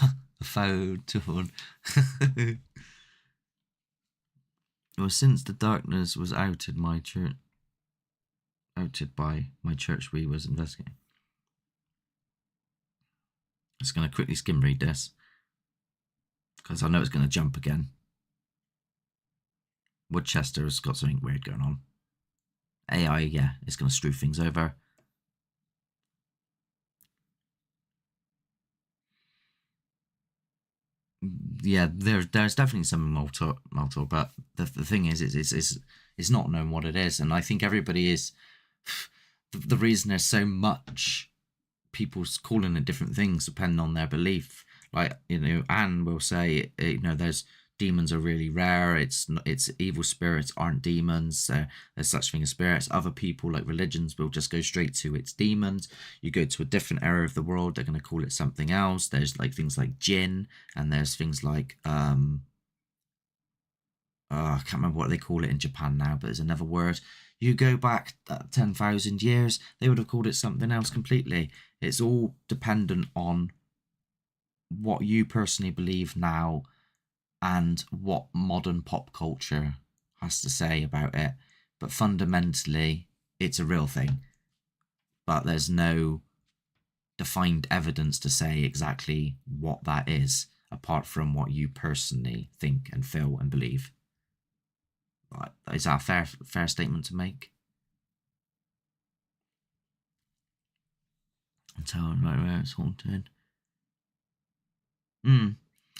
A photo. Well, since the darkness was outed by my church, we was investigating. I'm just going to quickly skim read this because I know it's going to jump again. Woodchester has got something weird going on. AI, yeah, it's going to screw things over. Yeah, there's definitely some Maltor, but the thing is, it's not known what it is, and I think everybody is. The reason there's so much people's calling it different things depending on their belief. Like Anne will say, there's demons are really rare. It's evil spirits aren't demons. There's such thing as spirits. Other people like religions will just go straight to it's demons. You go to a different area of the world, they're going to call it something else. There's like things like jinn, and there's things like I can't remember what they call it in Japan now, but there's another word. You go back 10,000 years, they would have called it something else completely. It's all dependent on what you personally believe now and what modern pop culture has to say about it. But fundamentally, it's a real thing. But there's no defined evidence to say exactly what that is, apart from what you personally think and feel and believe. Is that a fair statement to make? Until right where it's haunted.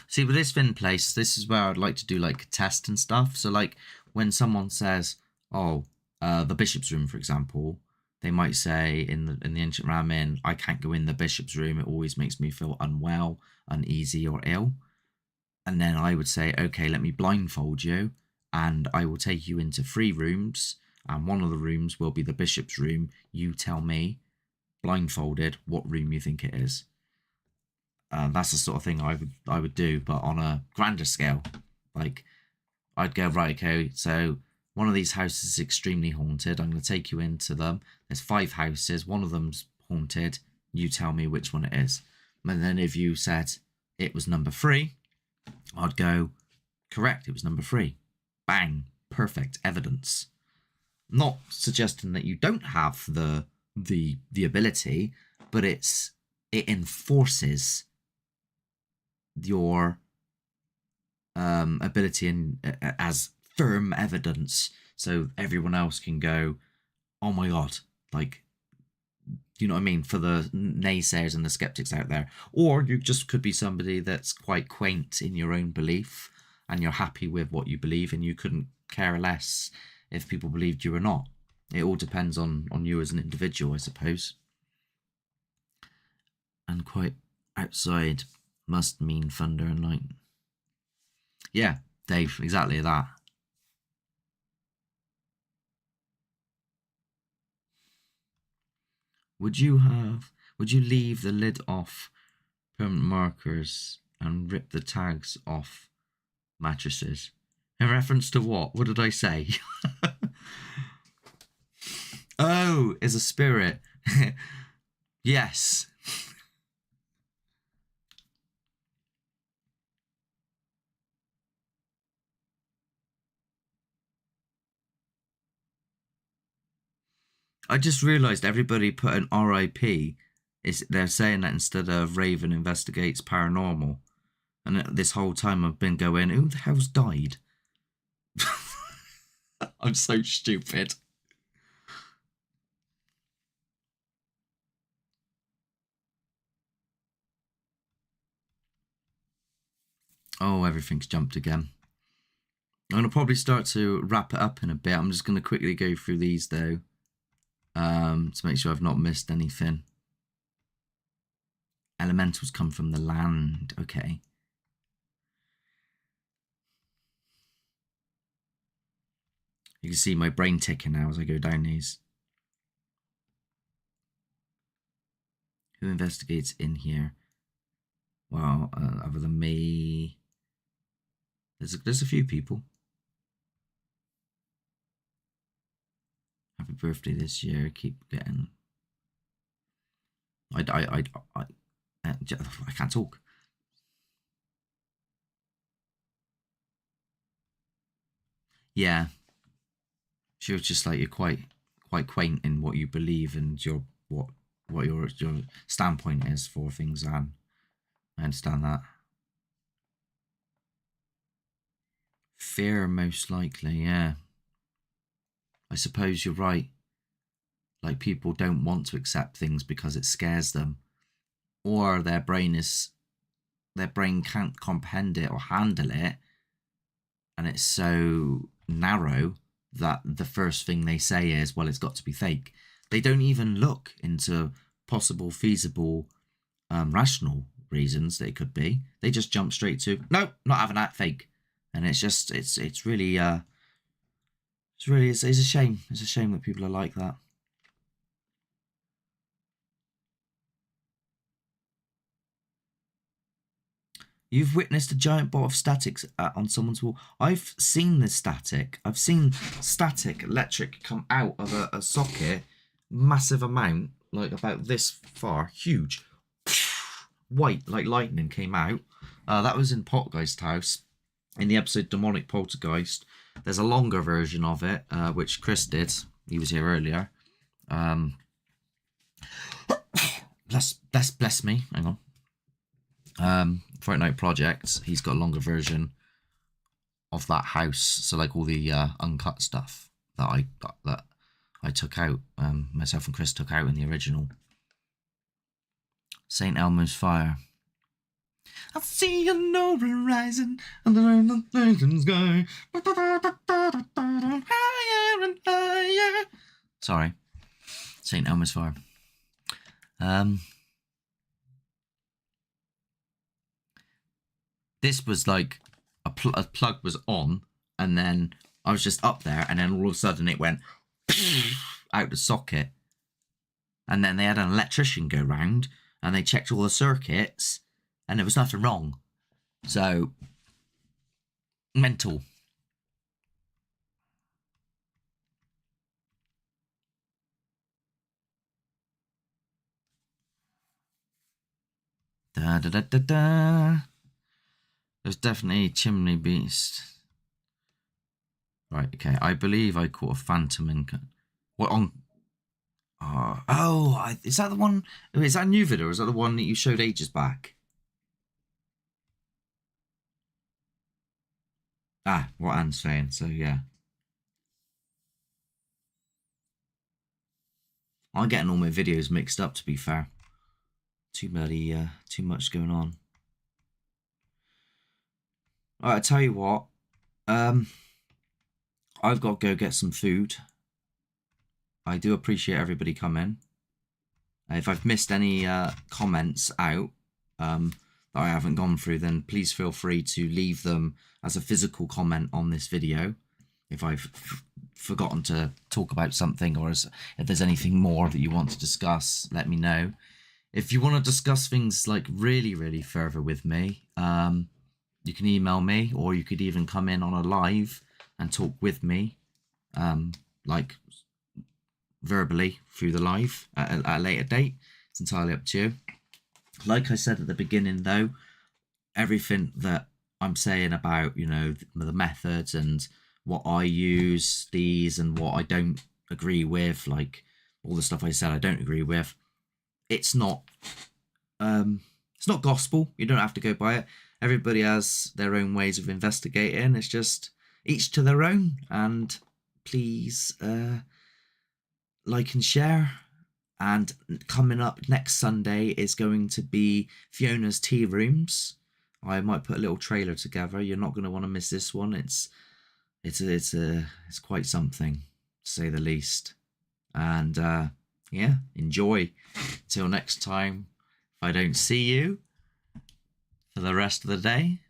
See, with this Finn place, this is where I'd like to do like a test and stuff. So like when someone says, "Oh, the bishop's room," for example, they might say in the ancient Ramin, "I can't go in the bishop's room. It always makes me feel unwell, uneasy, or ill." And then I would say, "Okay, let me blindfold you, and I will take you into 3 rooms, and one of the rooms will be the bishop's room. You tell me, blindfolded, what room you think it is." That's the sort of thing I would do, but on a grander scale. Like, I'd go, right, okay, so one of these houses is extremely haunted. I'm going to take you into them. There's 5 houses. One of them's haunted. You tell me which one it is. And then if you said it was number 3, I'd go, correct, it was number 3. Bang, perfect evidence. Not suggesting that you don't have the ability, but it enforces your ability as firm evidence, so everyone else can go, "Oh my god!" Like, you know what I mean? For the naysayers and the skeptics out there, or you just could be somebody that's quite quaint in your own belief, and you're happy with what you believe, and you couldn't care less if people believed you or not. It all depends on you as an individual, I suppose. And quite outside must mean thunder and lightning. Yeah, Dave, exactly that. Would you leave the lid off permanent markers and rip the tags off mattresses. In reference to what? What did I say? Oh, is a spirit. Yes. I just realised everybody put an RIP. They're saying that instead of Raven investigates paranormal. And this whole time I've been going, who the hell's died? I'm so stupid. Oh, everything's jumped again. I'm going to probably start to wrap it up in a bit. I'm just going to quickly go through these, though, to make sure I've not missed anything. Elementals come from the land. Okay. You can see my brain ticking now as I go down these. Who investigates in here? Well, other than me, there's a few people. Happy birthday this year. Keep getting. I can't talk. Yeah, she was just like, you're quite quaint in what you believe and what your standpoint is for things, Anne. I understand that. Fear, most likely, yeah. I suppose you're right. Like, people don't want to accept things because it scares them, or their brain can't comprehend it or handle it, and it's so narrow that the first thing they say is, well, it's got to be fake. They don't even look into possible, feasible, rational reasons that it could be. They just jump straight to, no, not having that, fake. And it's just, it's really, it's a shame. It's a shame that people are like that. You've witnessed a giant ball of static on someone's wall. I've seen this static. I've seen static electric come out of a socket, massive amount, like about this far, huge. White, like lightning, came out. That was in Poltergeist House. In the episode Demonic Poltergeist, there's a longer version of it, which Chris did. He was here earlier. Bless me. Hang on. Fright Night Project, he's got a longer version of that house. So like all the uncut stuff that I took out, myself and Chris took out in the original. St. Elmo's Fire. I see an aurora rising under the northern sky. Higher and higher. Sorry. St. Elmo's Fire. This was like a plug was on, and then I was just up there, and then all of a sudden it went out the socket. And then they had an electrician go round, and they checked all the circuits, and there was nothing wrong. So, mental. Da da da da da. There's definitely a chimney beast. Right, okay. I believe I caught a phantom in. What on? Is that the one? Is that a new video, or is that the one that you showed ages back? Ah, what Anne's saying. So yeah, I'm getting all my videos mixed up. To be fair, too much going on. All right, I tell you what. I've got to go get some food. I do appreciate everybody coming. If I've missed any comments out that I haven't gone through, then please feel free to leave them as a physical comment on this video. If I've forgotten to talk about something, or if there's anything more that you want to discuss, let me know. if you want to discuss things like really, really further with me, you can email me, or you could even come in on a live and talk with me, like verbally through the live at a later date. It's entirely up to you. Like I said at the beginning, though, everything that I'm saying about, you know, the methods and what I use, these, and what I don't agree with, like all the stuff I said I don't agree with, it's not gospel. You don't have to go by it. Everybody has their own ways of investigating. It's just each to their own. And please like and share. And coming up next Sunday is going to be Fiona's Tea Rooms. I might put a little trailer together. You're not going to want to miss this one. It's quite something, to say the least. And yeah, enjoy. Till next time, if I don't see you for the rest of the day,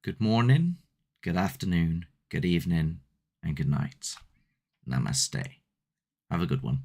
good morning, good afternoon, good evening, and good night. Namaste. Have a good one.